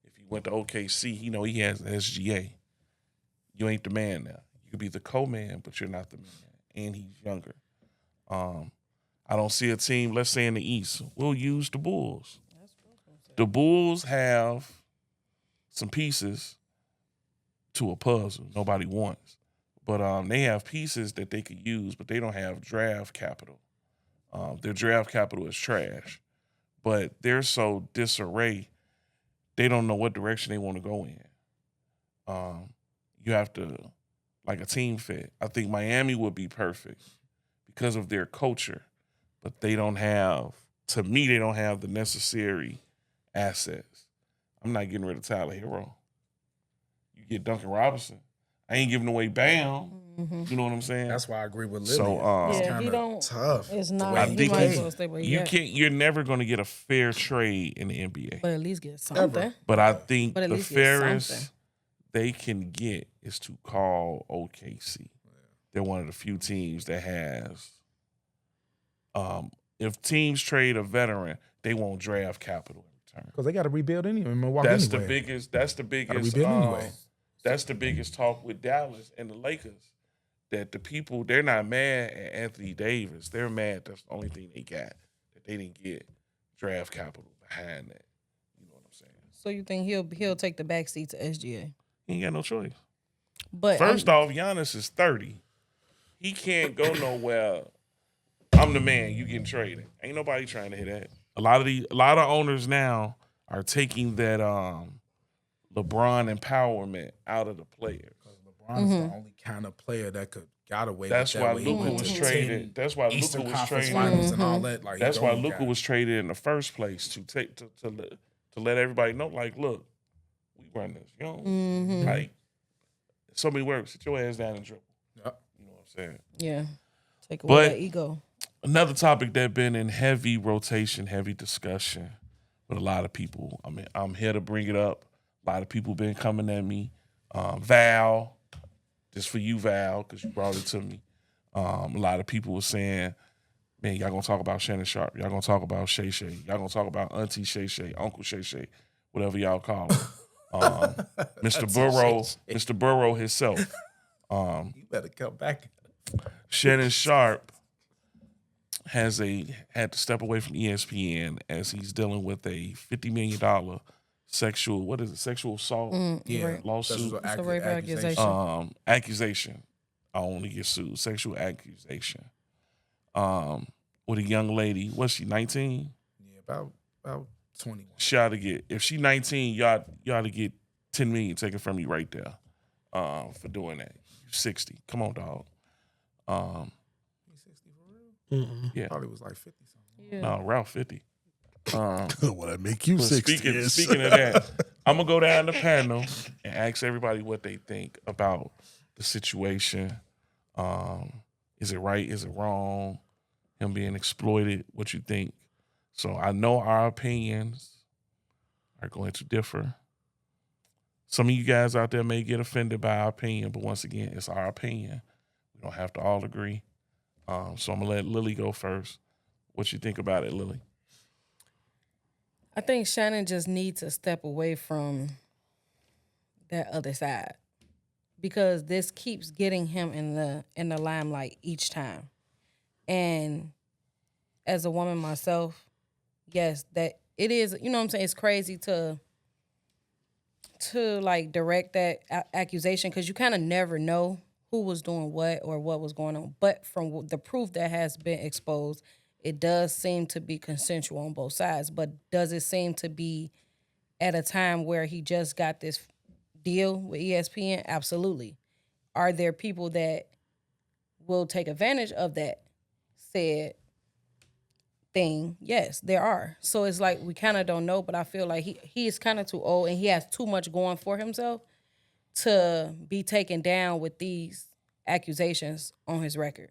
If he went to OKC, he has SGA. You ain't the man now. You could be the co-man, but you're not the man. And he's younger. I don't see a team, let's say in the East, we'll use the Bulls. The Bulls have some pieces to a puzzle nobody wants. But they have pieces that they could use, but they don't have draft capital. Their draft capital is trash. But they're so disarray, they don't know what direction they want to go in. You have to, like a team fit. I think Miami would be perfect because of their culture. But they don't have the necessary assets. I'm not getting rid of Tyler Hero. You get Duncan Robinson. I ain't giving away Bam. Mm-hmm. You know what I'm saying? That's why I agree with Lily. So it's kind of tough. It's not. I think might as well stay where you're never going to get a fair trade in the NBA. But at least get something. Ever. But I think the fairest they can get is to call OKC. They're one of the few teams that has. If teams trade a veteran, they won't draft capital in return because they got to rebuild anyway. Milwaukee That's anyway. the biggest. That's the biggest talk with Dallas and the Lakers. That the people, they're not mad at Anthony Davis. They're mad that's the only thing they got. That they didn't get draft capital behind that. You know what I'm saying? So you think he'll take the backseat to SGA? He ain't got no choice. But first off, Giannis is 30. He can't go nowhere. I'm the man. You getting traded. Ain't nobody trying to hit that. A lot of owners now are taking that LeBron empowerment out of the players. LeBron's the only kind of player that got away. That's with why that Luka was traded. That's why Eastern Luka was Conference traded. Finals and all that. Like that's why Luka was traded in the first place to let everybody know. Like, look, we run this. You know, like so many words. Sit your ass down and dribble. Yep. You know what I'm saying? Yeah. Take away that ego. Another topic that been in heavy rotation, heavy discussion with a lot of people. I mean, I'm here to bring it up. A lot of people been coming at me. Val, just for you, Val, because you brought it to me. A lot of people were saying, man, y'all gonna talk about Shannon Sharp. Y'all gonna talk about Shay Shay. Y'all gonna talk about Auntie Shay Shay, Uncle Shay Shay, whatever y'all call him. Mr. Burrow himself. You better come back. Shannon Sharp had to step away from ESPN as he's dealing with a $50 million sexual assault lawsuit. Accusation. I only get sued. Sexual accusation. With a young lady. What's she, 19? Yeah, about 21. She ought to get, if she 19, you ought to get $10 million taken from you right there for doing that. You're 60. Come on, dog. He's 60 for real? Yeah. Probably was like 50 something. Yeah. No, Ralph 50. Well, that make you 60. Speaking of that, I'm gonna go down the panel and ask everybody what they think about the situation. Is it right? Is it wrong? Him being exploited? What you think? So I know our opinions are going to differ. Some of you guys out there may get offended by our opinion, but once again, it's our opinion. We don't have to all agree. So I'm gonna let Lily go first. What you think about it, Lily? I think Shannon just needs to step away from that other side because this keeps getting him in the limelight each time. And as a woman myself, yes, that it is, you know what I'm saying, it's crazy to like direct that accusation because you kind of never know who was doing what or what was going on. But from the proof that has been exposed, it does seem to be consensual on both sides. But does it seem to be at a time where he just got this deal with ESPN? Absolutely. Are there people that will take advantage of that said thing? Yes, there are. So it's like we kind of don't know, but I feel like he is kind of too old and he has too much going for himself to be taken down with these accusations on his record.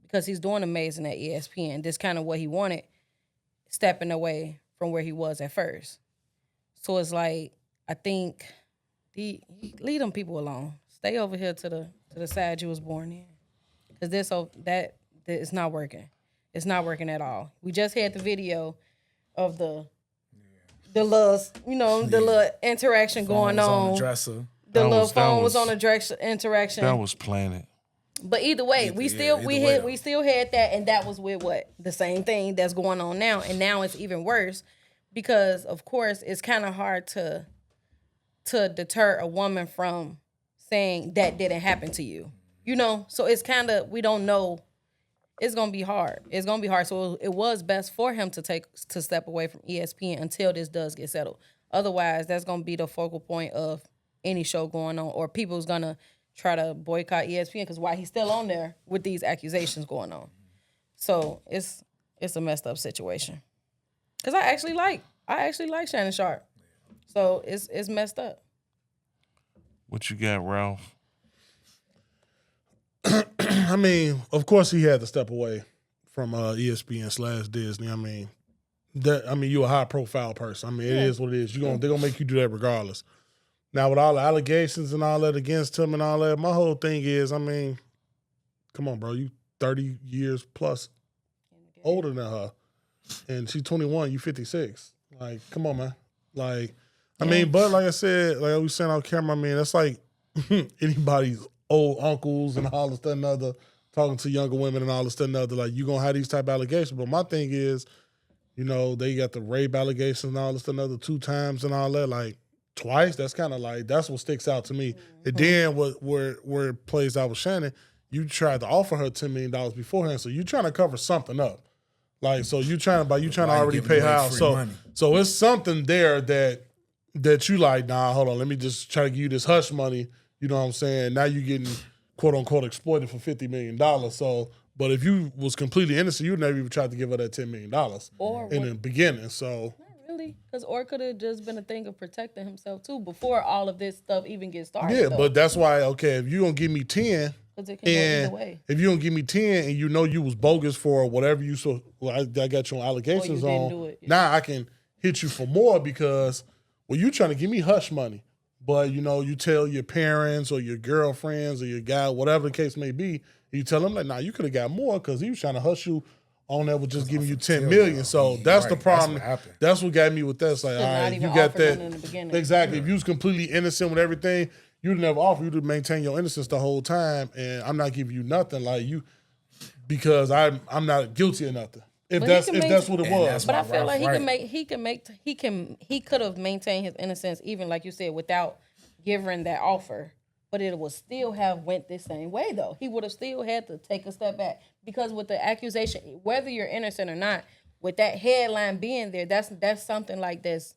Because he's doing amazing at ESPN. This kind of what he wanted, stepping away from where he was at first. So it's like, I think, leave them people alone. Stay over here to the side you was born in. Because that is not working. It's not working at all. We just had the video of the little, the little interaction going on. The dresser. The little phone was on the interaction. That was planted. But either way, we still had that, and that was with what? The same thing that's going on now. And now it's even worse because, of course, it's kind of hard to deter a woman from saying that didn't happen to you. So it's kind of, we don't know. It's going to be hard. It's going to be hard. So it was best for him to step away from ESPN until this does get settled. Otherwise, that's going to be the focal point of any show going on, or people's going to try to boycott ESPN because why he's still on there with these accusations going on. So it's a messed up situation. Because I actually like Shannon Sharp. So it's messed up. What you got, Ralph? I mean, of course he had to step away from ESPN/Disney. I mean, you're a high profile person. I mean, it is what it is. They're gonna make you do that regardless. Now, with all the allegations and all that against him and all that, my whole thing is, I mean, come on, bro. You 30 years plus older than her. And she's 21, you 56. Like, come on, man. Like, I mean, but like I said, like I was saying on camera, I mean, that's like anybody's old uncles and all this, that, and other, talking to younger women and all this, that, and other. Like, you're going to have these type of allegations. But my thing is, they got the rape allegations and all this, that, and other 2 times and all that. Like, twice, that's kind of like, that's what sticks out to me. Mm-hmm. And then where it plays out with Shannon, you tried to offer her $10 million beforehand, so you're trying to cover something up. Like, so you trying to already pay her out. So it's something there that you like, nah, hold on, let me just try to give you this hush money, you know what I'm saying? Now you're getting, quote unquote, exploited for $50 million. So, but if you was completely innocent, you'd never even tried to give her that $10 million in the beginning, so. Because or could have just been a thing of protecting himself too before all of this stuff even gets started. Yeah, but that's why, okay, if you gonna give me 10, it can go either way. If you gonna give me 10 and you was bogus for whatever I got your allegations on, now I can hit you for more because you trying to give me hush money, but you tell your parents or your girlfriends or your guy, whatever the case may be, you tell them like, nah, you could have got more because he was trying to hush you on that with just giving you $10 million. So that's the problem. That's what got me with that. It's like, all right, you got that. Exactly. Yeah. If you was completely innocent with everything, you'd never offer you to maintain your innocence the whole time, and I'm not giving you nothing like you because I'm not guilty of nothing. If that's what it was. But I feel like he could have maintained his innocence even like you said without giving that offer. But it would still have went the same way, though. He would have still had to take a step back. Because with the accusation, whether you're innocent or not, with that headline being there, that's something like this.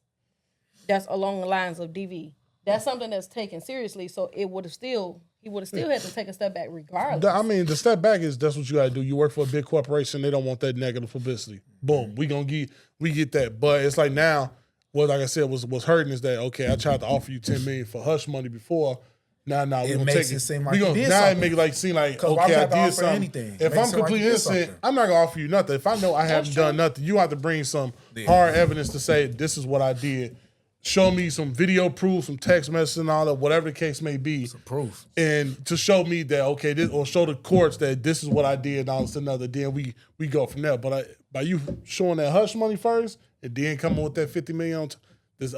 That's along the lines of DV. That's something that's taken seriously. So he would have still had to take a step back regardless. I mean, the step back that's what you got to do. You work for a big corporation. They don't want that negative publicity. Boom. We get that. But it's like now, what, like I said, was hurting is that, okay, I tried to offer you $10 million for hush money before. Now we're It gonna makes take it seem like you did now something. it make it like seem like, 'Cause why would okay, you I have to did offer something. anything? If Makes I'm it seem like completely you did innocent, something. I'm not gonna offer you nothing. If I know I haven't done nothing, you have to bring some hard evidence to say this is what I did. Show me some video proof, some text messages and all that, whatever the case may be. Some proof. And to show me that, okay, this, or show the courts that this is what I did and all this and another, then we go from there. But by you showing that hush money first and then coming with that $50 million on this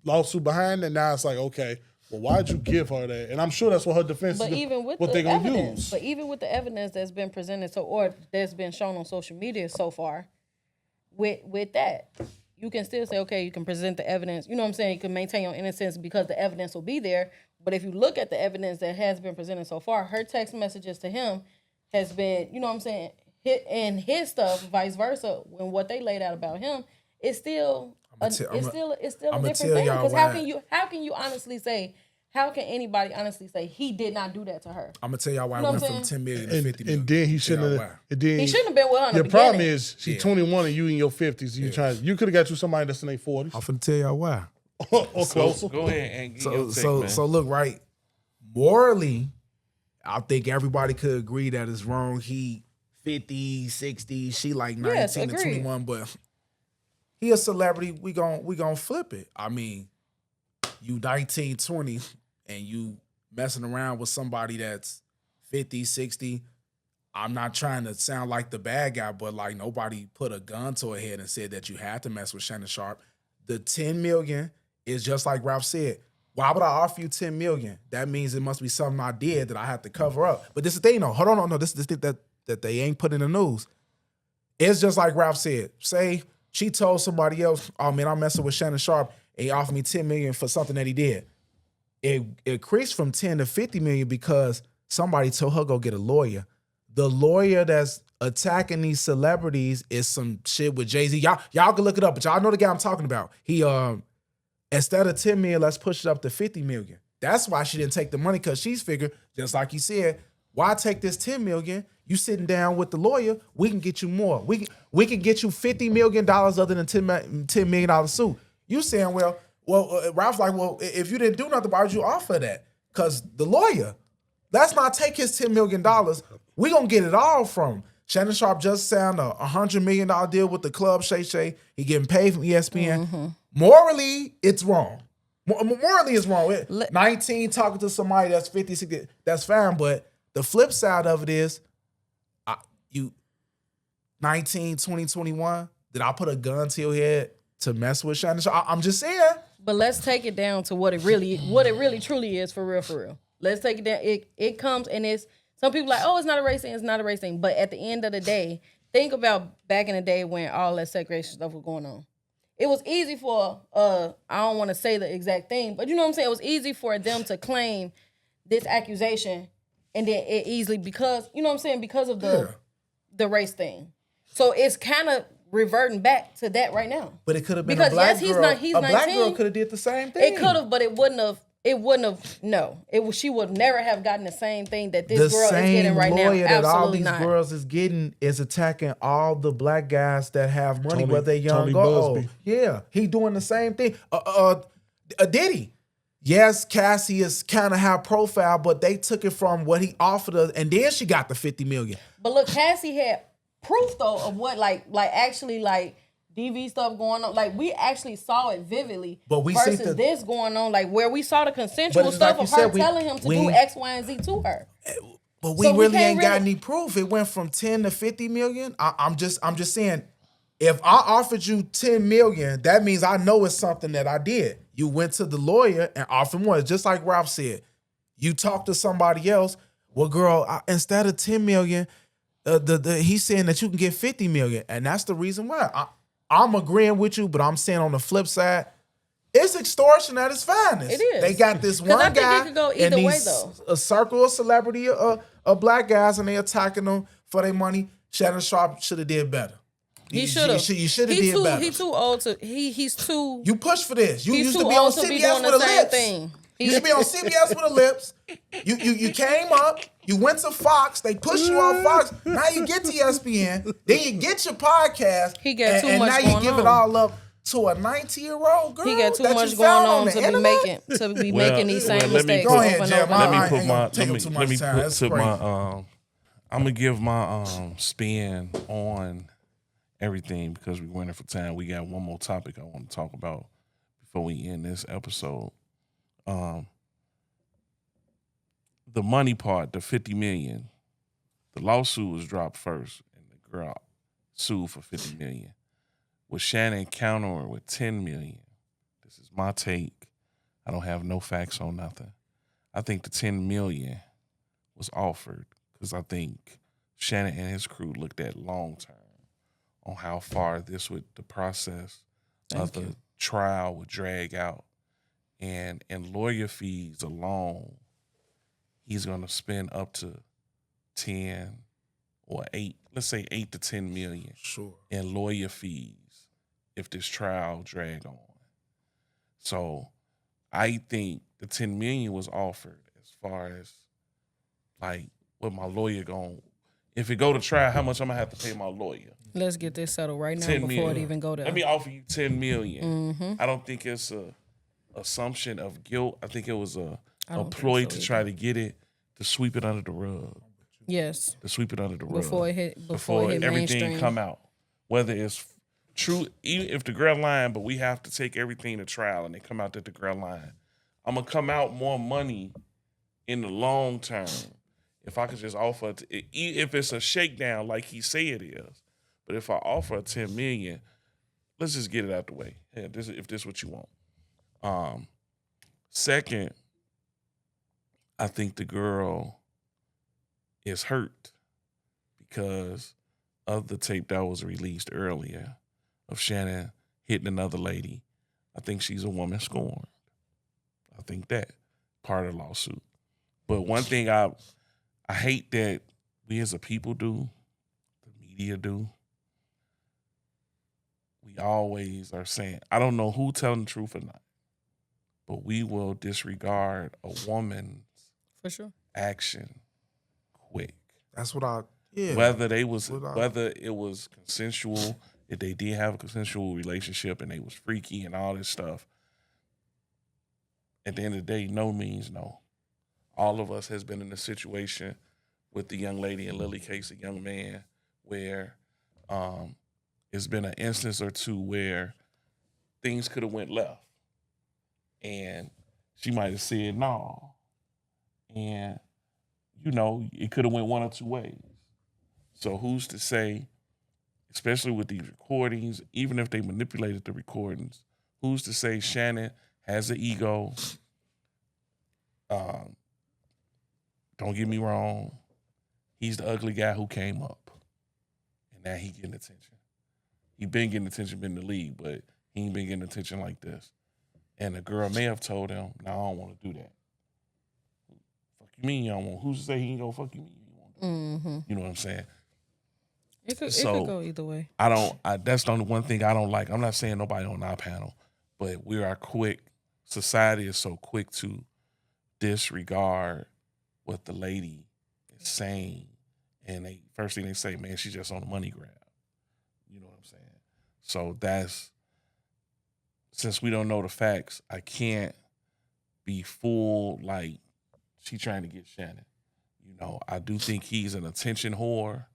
lawsuit behind it, now it's like, okay, well, why'd you give her that? And I'm sure that's what her defense But is, even with what the they're going to evidence, use. but even with the evidence that's been presented, or that's been shown on social media so far, with that, you can still say, okay, you can present the evidence. You know what I'm saying? You can maintain your innocence because the evidence will be there. But if you look at the evidence that has been presented so far, her text messages to him has been, you know what I'm saying, and his stuff, vice versa, when what they laid out about him, it's still it's still a different thing. Because how can you honestly say, how can anybody honestly say he did not do that to her? I'm gonna tell y'all why You know I went what from I'm 10 million to 50 million. And then he shouldn't have. He shouldn't have been with her in the Your problem beginning. is she's 21 and you in your 50s. You could have got you somebody that's in their 40s I'm finna tell y'all why. or closer. Go ahead and get your take, man. So look, right. Morally, I think everybody could agree that it's wrong. He 50, 60, she like 19 Yes, and agreed. 21, but he a celebrity. We gon' flip it. I mean, you 19, 20, and you messing around with somebody that's 50, 60. I'm not trying to sound like the bad guy, but like nobody put a gun to her head and said that you had to mess with Shannon Sharp. The 10 million is just like Ralph said. Why would I offer you 10 million? That means it must be something I did that I have to cover up. But this is the thing, though. Hold on, no. This is the thing that they ain't put in the news. It's just like Ralph said. Say she told somebody else, oh man, I'm messing with Shannon Sharp, and he offered me 10 million for something that he did. It increased from 10 to 50 million because somebody told her go get a lawyer. The lawyer that's attacking these celebrities is some shit with Jay-Z. Y'all can look it up, but y'all know the guy I'm talking about. He instead of 10 million, let's push it up to 50 million. That's why she didn't take the money, because she's figured, just like he said, why take this 10 million? You sitting down with the lawyer, we can get you more. We can get you $50 million other than $10 million suit. You saying, well, Ralph's like, well, if you didn't do nothing, why would you offer that? Because the lawyer, let's not take his $10 million. We're going to get it all from him. Shannon Sharp just signed a $100 million deal with the club, SHAY. He getting paid from ESPN. Mm-hmm. Morally, it's wrong. Morally, it's wrong. 19 talking to somebody that's 50, 60, that's fine. But the flip side of it is, you 19, 20, 21, did I put a gun to your head to mess with Shannon Sharp? I'm just saying. But let's take it down to what it really truly is for real. Let's take it down. It comes and it's, some people like, oh, it's not a race thing, it's not a race thing. But at the end of the day, think about back in the day when all that segregation stuff was going on. It was easy for, I don't want to say the exact thing, but you know what I'm saying? It was easy for them to claim this accusation and then it easily, because, you know what I'm saying, because of the race thing. So it's kind of reverting back to that right now. But it could have been because a black yes, girl. He's a 19. Black girl could have did the same thing. It could have, but it wouldn't have. No, she would never have gotten the same thing that this girl is getting right now. The same lawyer that all these not. girls is getting is attacking all the black guys that have money, whether they're young Tony or old. Busby. Yeah, he doing the same thing. Diddy. Yes, Cassie is kind of high profile, but they took it from what he offered her, and then she got the 50 million. But look, Cassie had proof though of what like actually like DV stuff going on. Like we actually saw it vividly. But we versus this going on, like where we saw the consensual stuff of her telling him to do X, Y, and Z to her. But we really ain't got any proof. It went from 10 to 50 million. I'm just saying, if I offered you 10 million, that means I know it's something that I did. You went to the lawyer and offered more. It's just like Ralph said. You talked to somebody else. Well, girl, instead of 10 million, he's saying that you can get 50 million. And that's the reason why. I'm agreeing with you, but I'm saying on the flip side, it's extortion at its finest. It is. They got this one guy it could go either way, though. A circle of celebrity of black guys, and they attacking them for their money. Shannon Sharp should have did better. He should have. You should have did better. He's too old to. He's too. You push for this. You he's used too to be on old to be CBS doing with the the same lips. thing. You should be on CBS with the lips. You came up. You went to Fox. They pushed you on Fox. Now you get to ESPN. Then you get your podcast. He got too much and now going you give on. it all up to a 19-year-old girl? He got too that much you going found on the to be internet? making these same let me mistakes Go over ahead, and Jam. over. I Let me ain't put gonna my take up too much time. That's put crazy. my I'm gonna give my spin on everything because we're running for time. We got one more topic I want to talk about before we end this episode. The money part, the $50 million. The lawsuit was dropped first, and the girl sued for $50 million. With Shannon countering with $10 million. This is my take. I don't have no facts on nothing. I think the $10 million was offered because I think Shannon and his crew looked at long term on how far the process of the trial would drag out. And lawyer fees alone, he's going to spend up to 10 or 8, let's say 8 to 10 million in lawyer fees if this trial drag on. So I think the 10 million was offered as far as like what my lawyer going, if it go to trial, how much I'm gonna have to pay my lawyer. Let's get this settled right now 10 before million. it even go there. Let me offer you 10 million. Mm-hmm. I don't think it's a assumption of guilt. I think it was a so ploy to either. try to get it, to sweep it under the rug. Yes. To sweep it under the rug. Before it hit everything mainstream. come out. Whether it's true, even if the girl lying, but we have to take everything to trial and they come out that the girl lying. I'm going to come out more money in the long term if I could just offer, if it's a shakedown like he say it is. But if I offer $10 million, let's just get it out the way. Yeah, if this is what you want. Second, I think the girl is hurt because of the tape that was released earlier of Shannon hitting another lady. I think she's a woman scorned. I think that part of the lawsuit. But one thing I hate that we as a people do, the media do, we always are saying, I don't know who telling the truth or not, but we will disregard a woman's For sure. action quick. That's what Whether it was consensual, if they did have a consensual relationship and they was freaky and all this stuff, at the end of the day, no means no. All of us has been in a situation with the young lady in Lily case, a young man, where it's been an instance or two where things could have went left. And she might have said no. And, it could have went one or two ways. So who's to say, especially with these recordings, even if they manipulated the recordings, who's to say Shannon has an ego? Don't get me wrong. He's the ugly guy who came up. And now he getting attention. He been getting attention, been in the league, but he ain't been getting attention like this. And the girl may have told him, no, I don't want to do that. Fuck you mean you don't want? Who's to say he ain't gonna fuck you mean you want to do? Mm-hmm. You know what I'm saying? It could go either way. That's the only one thing I don't like. I'm not saying nobody on our panel, but we are quick. Society is so quick to disregard what the lady is saying. And first thing they say, man, she's just on a money grab. You know what I'm saying? So since we don't know the facts, I can't be full like she trying to get Shannon. I do think he's an attention whore.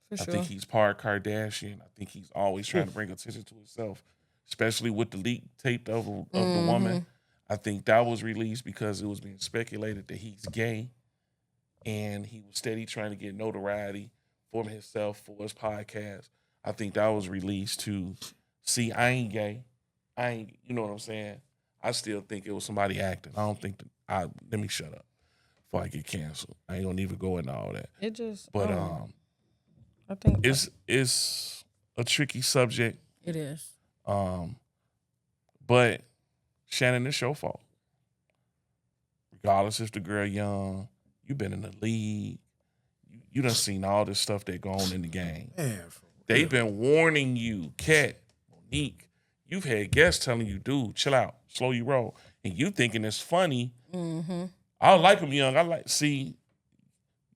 For sure. I think he's part Kardashian. I think he's always trying to bring attention to himself, especially with the leak tape of the woman. I think that was released because it was being speculated that he's gay, and he was steady trying to get notoriety for himself, for his podcast. I think that was released to see I ain't gay. You know what I'm saying? I still think it was somebody acting. I don't think let me shut up before I get canceled. I ain't gonna even go into all that. It just, But I think it's a tricky subject. it is. But Shannon, it's your fault. Regardless if the girl young, you've been in the league. You done seen all this stuff that go on in the game. Man, They've been warning you, Kat, Monique. You've had guests telling you, dude, chill out, slow your roll. And you thinking it's funny. Mm-hmm. I like him young. See,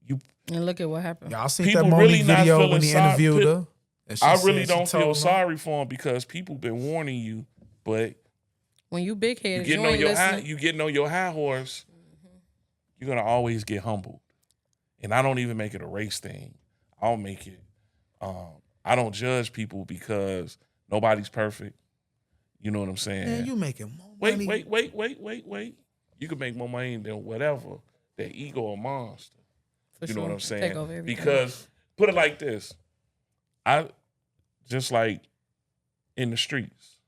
you. And look at what happened. Y'all seen People that really Monique not video feeling when he sorry. interviewed her? And she I said really she don't told feel him. sorry for him because people been warning you, but When you big headed, you you getting on ain't your high, listening. you getting on your high horse, you're gonna always get humbled. And I don't even make it a race thing. I'll make it. I don't judge people because nobody's perfect. You know what I'm saying? Man, you making more Wait. money. You can make more money than whatever. That ego a monster. For You know what I'm saying? Take over everything. Because put it like this. I just like in the streets,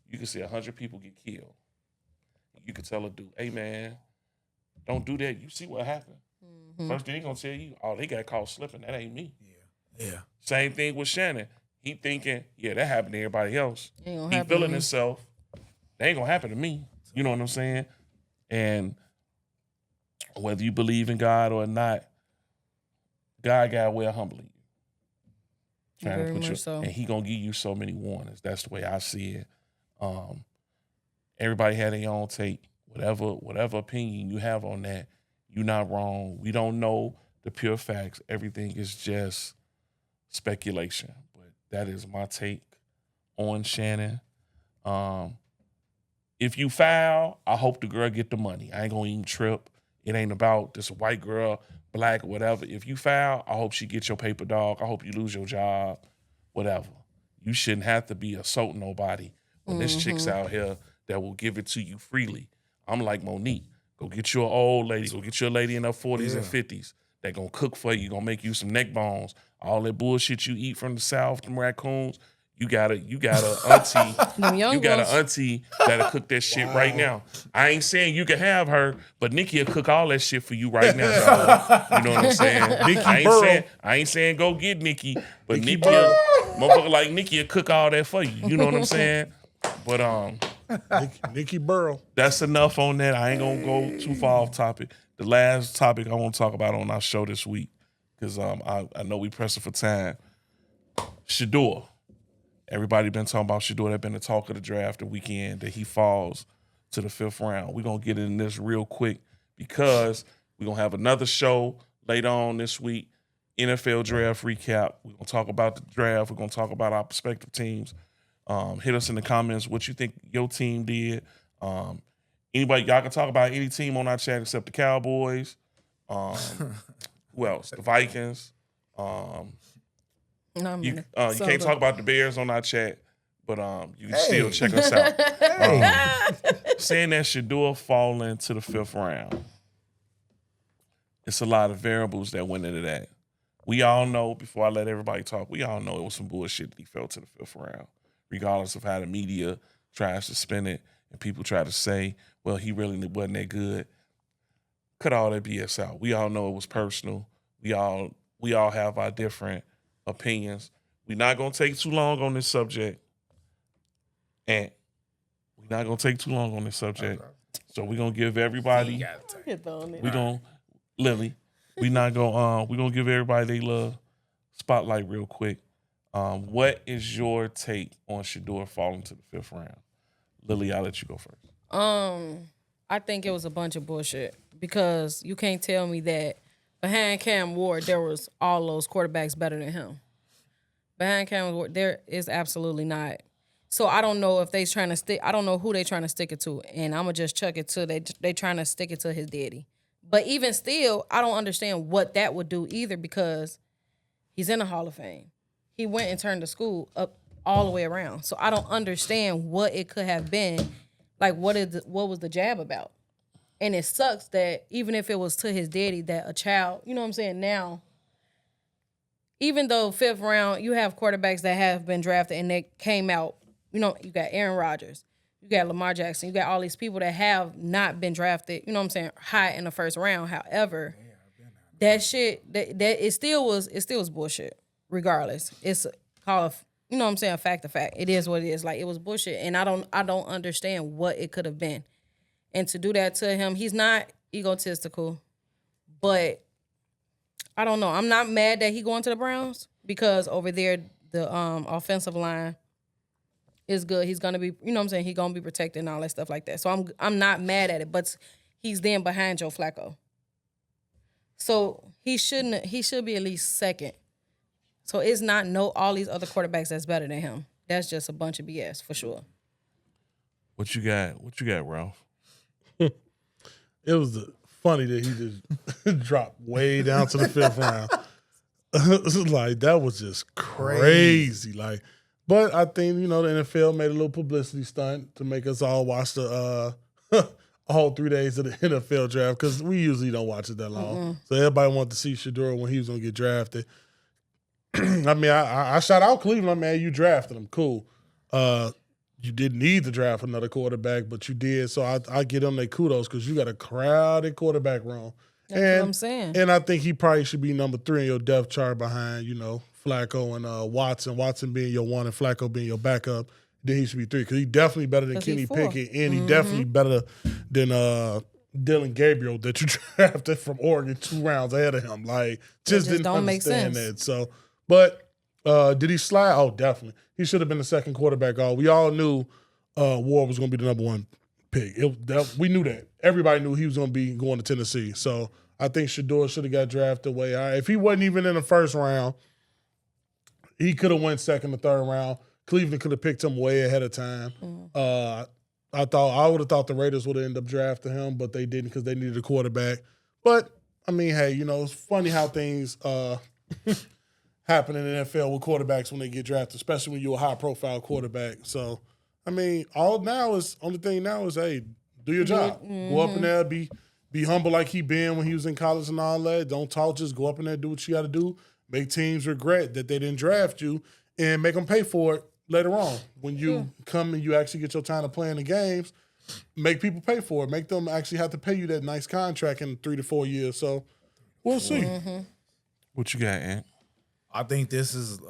you can see 100 people get killed. You can tell a dude, hey man, don't do that. You see what happened. First thing they gonna tell you, oh, they got caught slipping. That ain't me. Yeah. Same thing with Shannon. He thinking, yeah, that happened to everybody else. Ain't gonna He happen to feeling me. himself. That ain't gonna happen to me. You know what I'm saying? And whether you believe in God or not, God got a way of humbling you. Very much so. And he gonna give you so many warnings. That's the way I see it. Everybody had their own take. Whatever opinion you have on that, you're not wrong. We don't know the pure facts. Everything is just speculation. But that is my take on Shannon. If you foul, I hope the girl get the money. I ain't gonna even trip. It ain't about this white girl, black, or whatever. If you foul, I hope she get your paper, dog. I hope you lose your job, whatever. You shouldn't have to be assaulting nobody when this chick's out here that will give it to you freely. I'm like Monique. Go get you an old lady. Go get you a lady in her 40s and 50s that gonna cook for you, gonna make you some neck bones. All that bullshit you eat from the South, them raccoons, you got a auntie. Them young You got ones. an auntie that'll cook that shit right now. I ain't saying you can have her, but Nikki will cook all that shit for you right now, dog. You know what I'm saying? I ain't saying go get Nikki, but Nikki motherfucker like Nikki will cook all that for you. You know what I'm saying? But Nikki Burrow. that's enough on that. I ain't gonna go too far off topic. The last topic I want to talk about on our show this week, because I know we pressing for time. Shadeur. Everybody been talking about Shadeur. That been the talk of the draft the weekend that he falls to the 5th round. We're going to get in this real quick because we're going to have another show later on this week, NFL draft recap. We're going to talk about the draft. We're going to talk about our prospective teams. Hit us in the comments what you think your team did. Anybody, y'all can talk about any team on our chat except the Cowboys. Who else? The Vikings. No, I'm You gonna- you so can't the- talk about the Bears on our chat, but you can still check us out. Saying that Shadeur falling to the 5th round, it's a lot of variables that went into that. We all know, before I let everybody talk, we all know it was some bullshit that he fell to the 5th round, regardless of how the media tries to spin it and people try to say, well, he really wasn't that good. Cut all that BS out. We all know it was personal. We all have our different opinions. We're not gonna take too long on this subject. And we're not gonna take too long on this subject. So we're gonna give everybody Lily. We're gonna give everybody their little spotlight real quick. What is your take on Shadeur falling to the 5th round? Lily, I'll let you go first. I think it was a bunch of bullshit because you can't tell me that behind Cam Ward there was all those quarterbacks better than him. Behind Cam Ward there is absolutely not. So I don't know if they trying to stick. I don't know who they trying to stick it to, and I'm gonna just chuck it to they trying to stick it to his daddy. But even still, I don't understand what that would do either because he's in the Hall of Fame. He went and turned the school up all the way around. So I don't understand what it could have been. Like, what was the jab about? And it sucks that even if it was to his daddy, that a child, you know what I'm saying, now, even though 5th round, you have quarterbacks that have been drafted and they came out, you know, you got Aaron Rodgers, you got Lamar Jackson, you got all these people that have not been drafted, you know what I'm saying, high in the 1st round. However, that shit, that it still was bullshit, regardless. It's called a, you know what I'm saying, fact. It is what it is. Like, it was bullshit. And I don't understand what it could have been. And to do that to him, he's not egotistical, but I don't know. I'm not mad that he going to the Browns because over there the offensive line is good. He's gonna be, you know what I'm saying, he's gonna be protected and all that stuff like that. So I'm not mad at it, but he's then behind Joe Flacco. So he should be at least second So it's not all these other quarterbacks that's better than him. That's just a bunch of BS for sure. What you got? What you got, Ralph? It was funny that he just dropped way down to the 5th round. Like, that was just crazy. Like, but I think, the NFL made a little publicity stunt to make us all watch the all 3 days of the NFL draft, because we usually don't watch it that long. So everybody wanted to see Shadeur when he was going to get drafted. I mean, I shout out Cleveland, man. You drafted him. Cool. You didn't need to draft another quarterback, but you did. So I give them their kudos, because you got a crowded quarterback room. That's what I'm saying. And I think he probably should be number 3 in your depth chart behind, Flacco and Watson. Watson being your 1 and Flacco being your backup. Then he should be 3, because he's definitely better than Kenny Pickett, and he definitely better than Dylan Gabriel that you drafted from Oregon 2 rounds ahead of him. Like, just didn't don't make understand sense. that. So, but did he slide? Oh, definitely. He should have been the second quarterback. We all knew Ward was going to be the number 1 pick. We knew that. Everybody knew he was going to be going to Tennessee. So I think Shadeur should have got drafted way high. If he wasn't even in the first round, he could have went second or third round. Cleveland could have picked him way ahead of time. I would have thought the Raiders would have ended up drafting him, but they didn't, because they needed a quarterback. But I mean, hey, it's funny how things happen in the NFL with quarterbacks when they get drafted, especially when you're a high-profile quarterback. So, I mean, only thing now is, hey, do your job. Go up in there, be humble like he been when he was in college and all that. Don't talk, just go up in there, do what you got to do. Make teams regret that they didn't draft you, and make them pay for it later on. When you come and you actually get your time to play in the games, make people pay for it. Make them actually have to pay you that nice contract in 3 to 4 years. So, we'll see. What you got, Ant? I think this is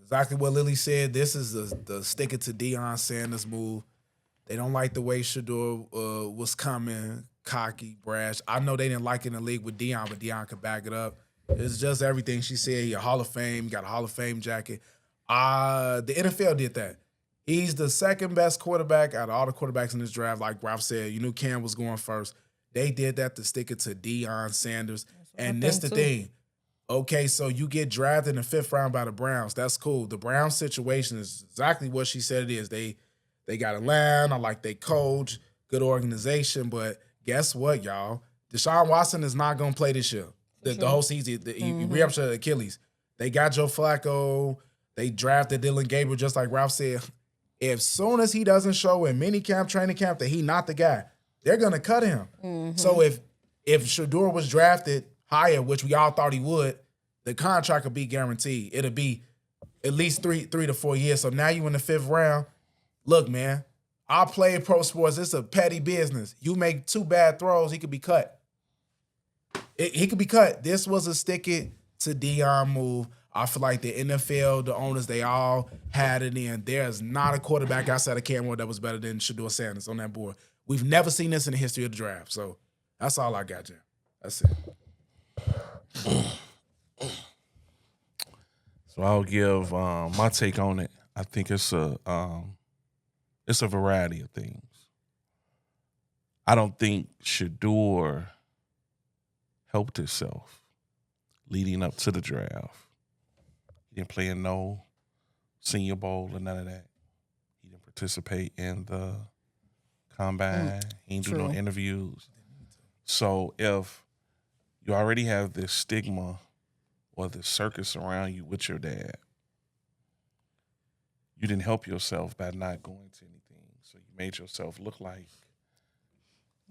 exactly what Lily said. This is the stick it to Deion Sanders move. They don't like the way Shadeur was coming, cocky, brash. I know they didn't like it in the league with Deion, but Deion could back it up. It's just everything she said. He a Hall of Fame, got a Hall of Fame jacket. The NFL did that. He's the second best quarterback out of all the quarterbacks in this draft. Like Ralph said, you knew Cam was going first. They did that to stick it to Deion Sanders. And this the thing. Okay, so you get drafted in the 5th round by the Browns. That's cool. The Browns situation is exactly what she said it is. They got a land. I like they coach, good organization. But guess what, y'all? Deshaun Watson is not going to play this year. The whole season, he re-ruptured Achilles. They got Joe Flacco. They drafted Dylan Gabriel, just like Ralph said. As soon as he doesn't show in minicamp, training camp that he not the guy, they're going to cut him. So if Shadeur was drafted higher, which we all thought he would, the contract would be guaranteed. It'll be at least 3 to 4 years. So now you in the 5th round. Look, man, I play pro sports. It's a petty business. You make 2 bad throws, he could be cut. He could be cut. This was a stick it to Deion move. I feel like the NFL, the owners, they all had it in. There's not a quarterback outside of Cam Ward that was better than Shadeur Sanders on that board. We've never seen this in the history of the draft. So that's all I got, Jim. That's it. So I'll give my take on it. I think it's a variety of things. I don't think Shadeur helped himself leading up to the draft. He didn't play in no Senior Bowl or none of that. He didn't participate in the combine. He didn't do no interviews. So if you already have this stigma or this circus around you with your dad, you didn't help yourself by not going to anything. So you made yourself look like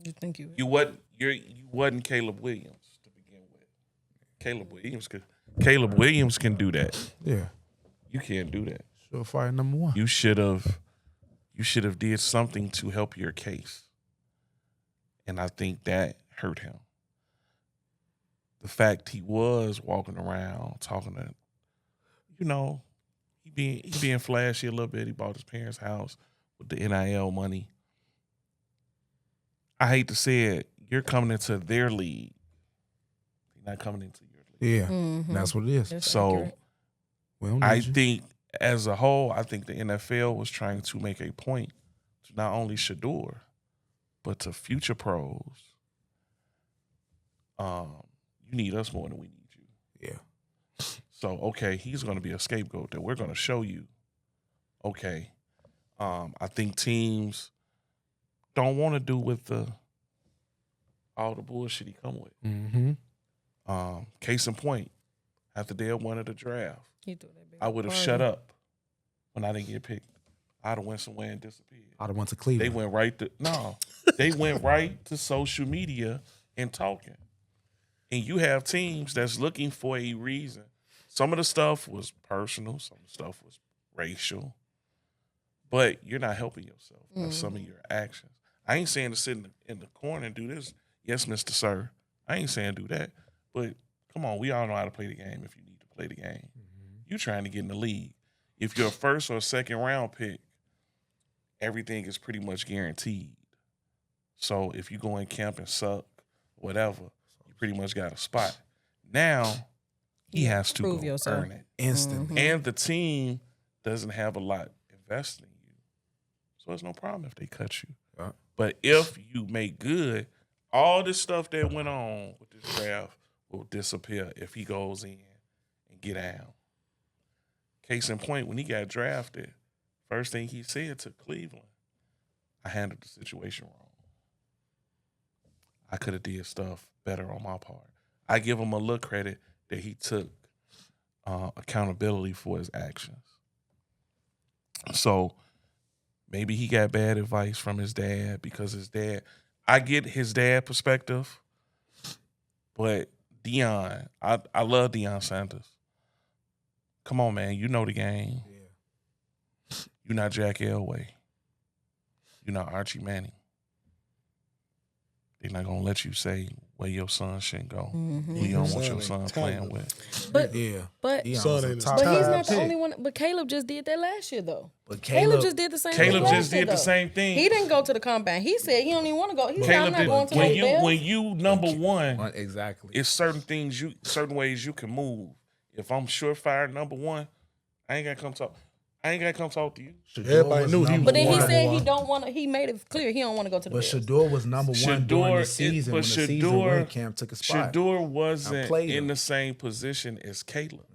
you think you wasn't Caleb Williams to begin with. Caleb Williams can do that. Yeah. You can't do that. Surefire number 1. You should have did something to help your case. And I think that hurt him. The fact he was walking around talking to, he being flashy a little bit. He bought his parents' house with the NIL money. I hate to say it, you're coming into their league. You're not coming into your league. Yeah, that's what it is. That's So accurate. I think as a whole, I think the NFL was trying to make a point to not only Shadeur, but to future pros. You need us more than we need you. Yeah. So, okay, he's going to be a scapegoat that we're going to show you. Okay, I think teams don't want to do with all the bullshit he come with. Mm-hmm. Case in point, after they wanted the draft, He threw that big I would have party. shut up when I didn't get picked. I'd have went somewhere and disappeared. I'd have went to They Cleveland. went right to they went right to social media and talking. And you have teams that's looking for a reason. Some of the stuff was personal, some of the stuff was racial, but you're not helping yourself by some of your actions. I ain't saying to sit in the corner and do this. Yes, Mr. Sir. I ain't saying do that. But come on, we all know how to play the game if you need to play the game. You're trying to get in the league. If you're a first or second round pick, everything is pretty much guaranteed. So if you go in camp and suck, whatever, you pretty much got a spot. Now, he has to Prove go yourself. earn it. Instantly. And the team doesn't have a lot invested in you. So it's no problem if they cut you. Yeah. But if you make good, all this stuff that went on with this draft will disappear if he goes in and get out. Case in point, when he got drafted, first thing he said to Cleveland, I handled the situation wrong. I could have did stuff better on my part. I give him a little credit that he took accountability for his actions. So maybe he got bad advice from his dad because his dad, I get his dad perspective, but Deion, I love Deion Sanders. Come on, man, you know the game. Yeah. You're not Jack Elway. You're not Archie Manning. They're not gonna let you say where your son shouldn't go. Who you don't want your son playing with. But Yeah. but Deion Son was a ain't top but he's five not the pick. only one. But Caleb just did that last year though. But Caleb just did the same thing. Caleb last just year, did the though. same thing. He didn't go to the combine. He said he don't even want to go. He said I'm Caleb not did. going to When Lake Bell. you number one, Exactly. it's certain ways you can move. If I'm surefire number one, I ain't gotta come talk to you. Everybody knew he was But then he number said one. he don't want to. He made it clear he don't want to go to the But Bears. Shadeur was number one during the Shadeur- season but when the season Shadeur- win camp took a spot. Shadeur I wasn't played in him. the same position as Caleb.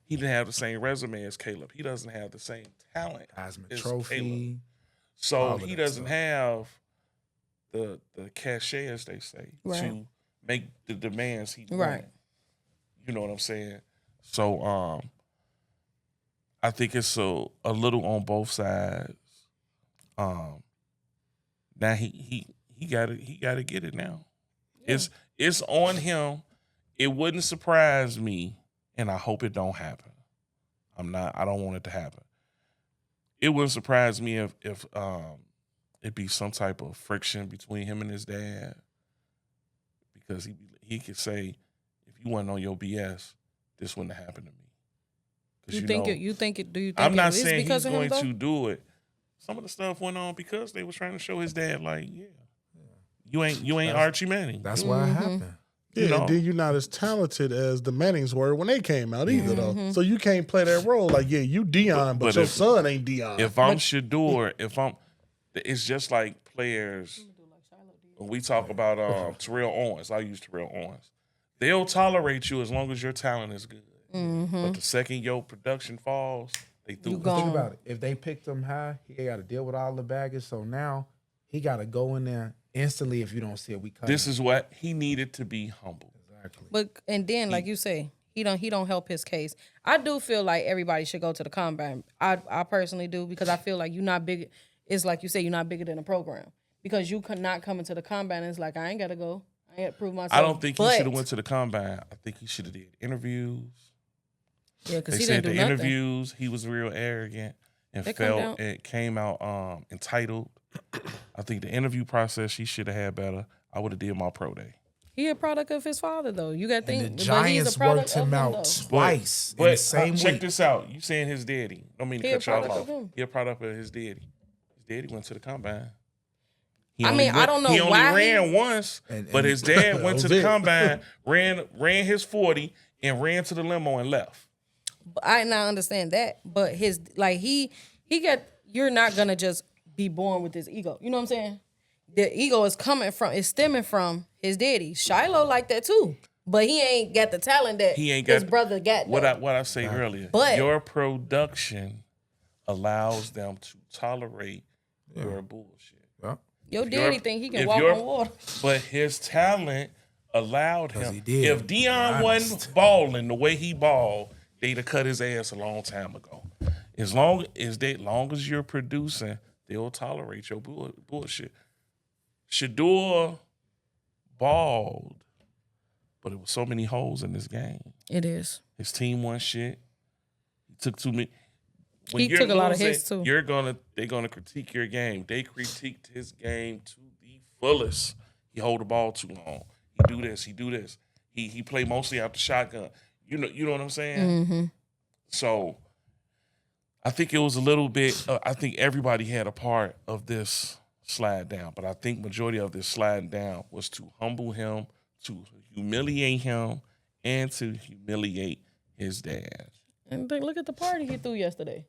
He didn't have the same resume as Caleb. He doesn't have the same talent Heisman as Trophy. Caleb. all So of he that doesn't stuff. have the cachet, as they say, Right. to make the demands he Right. wanted. You know what I'm saying? So I think it's a little on both sides. Now he gotta get it now. It's on him. It wouldn't surprise me, and I hope it don't happen. I don't want it to happen. It wouldn't surprise me if it'd be some type of friction between him and his dad, because he could say, if you wasn't on your BS, this wouldn't have happened to me. 'Cause Do you think it I'm not is saying he's because of him, going though? to do it. Some of the stuff went on because they was trying to show his dad, like, you ain't Archie Manning. That's why it happened. Yeah, You know? and then you're not as talented as the Mannings were when they came out either, Mm-hmm. though. So you can't play that role. Like, yeah, you Dion, but your son ain't Dion. If I'm Shadeur, it's just like players. When we talk about Terrell Owens, I use Terrell Owens. They'll tolerate you as long as your talent is good. But the second your production falls, they threw You it. gone. Think about it. If they picked him high, he got to deal with all the baggage. So now he got to go in there instantly. If you don't see it, we cut This him. is what he needed to be humble. Exactly. But and then, like you say, he don't help his case. I do feel like everybody should go to the combine. I personally do, because I feel like you're not big. It's like you say, you're not bigger than a program, because you could not come into the combine and it's like, I ain't gotta go. I ain't gotta prove myself. I don't think he But- should have went to the combine. I think he should have did interviews. Yeah, because They he said didn't the do nothing. interviews, he was real arrogant and They come down- came out entitled. I think the interview process he should have had better. I would have did my pro day. He a product of his father, though. You got to think. And the but he's a Giants product worked him of out though. twice in But the same check week. this out. You saying his daddy. Don't mean to He a cut y'all product off. of him. He a product of his daddy. His daddy went to the combine. I mean, I don't know He only why he- ran once, but his dad went to That the was it. combine, ran his 40, and ran to the limo and left. I now understand that, but his he got. You're not gonna just be born with this ego. You know what I'm saying? The ego is stemming from his daddy. Shiloh like that too. But he ain't got the talent that his brother got. What I say earlier. But your production allows them to tolerate your bullshit. Yeah. Your daddy think he can walk on water. But his talent allowed him. He did. If Dion wasn't balling the way he balled, they'd have cut his ass a long time ago. As long as you're producing, they'll tolerate your bullshit. Shadeur balled, but it was so many holes in this game. It is. His team won shit. He took too many. He took a lot of hits too. They're gonna critique your game. They critiqued his game to the fullest. He hold the ball too long. He do this. He play mostly out the shotgun. You know what I'm saying? Mm-hmm. So I think it was a little bit. I think everybody had a part of this slide down, but I think majority of this sliding down was to humble him, to humiliate him, and to humiliate his dad. And look at the party he threw yesterday.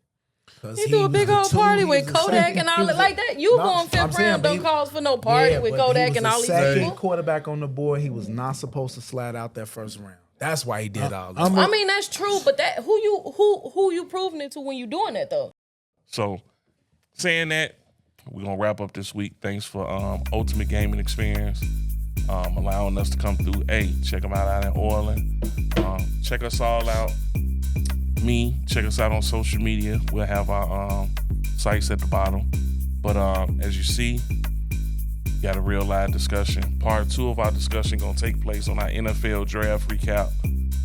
He threw a big old party with Kodak and all that like that. You going fifth round, don't cause for no party with Kodak and all these people. Second quarterback on the board, he was not supposed to slide out that first round. That's why he did all this. I mean, that's true, but that who you proving it to when you doing that though? So, saying that, we're gonna wrap up this week. Thanks for Ultimate Gaming Experience, allowing us to come through. Hey, check them out in Orland. Check us all out. Check us out on social media. We'll have our sites at the bottom. But as you see, we got a real live discussion. Part 2 of our discussion gonna take place on our NFL draft recap.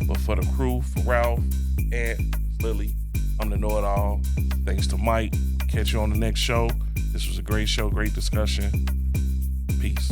But for the crew, for Ralph and Lily, I'm the know-it-all. Thanks to Mike. Catch you on the next show. This was a great show, great discussion. Peace.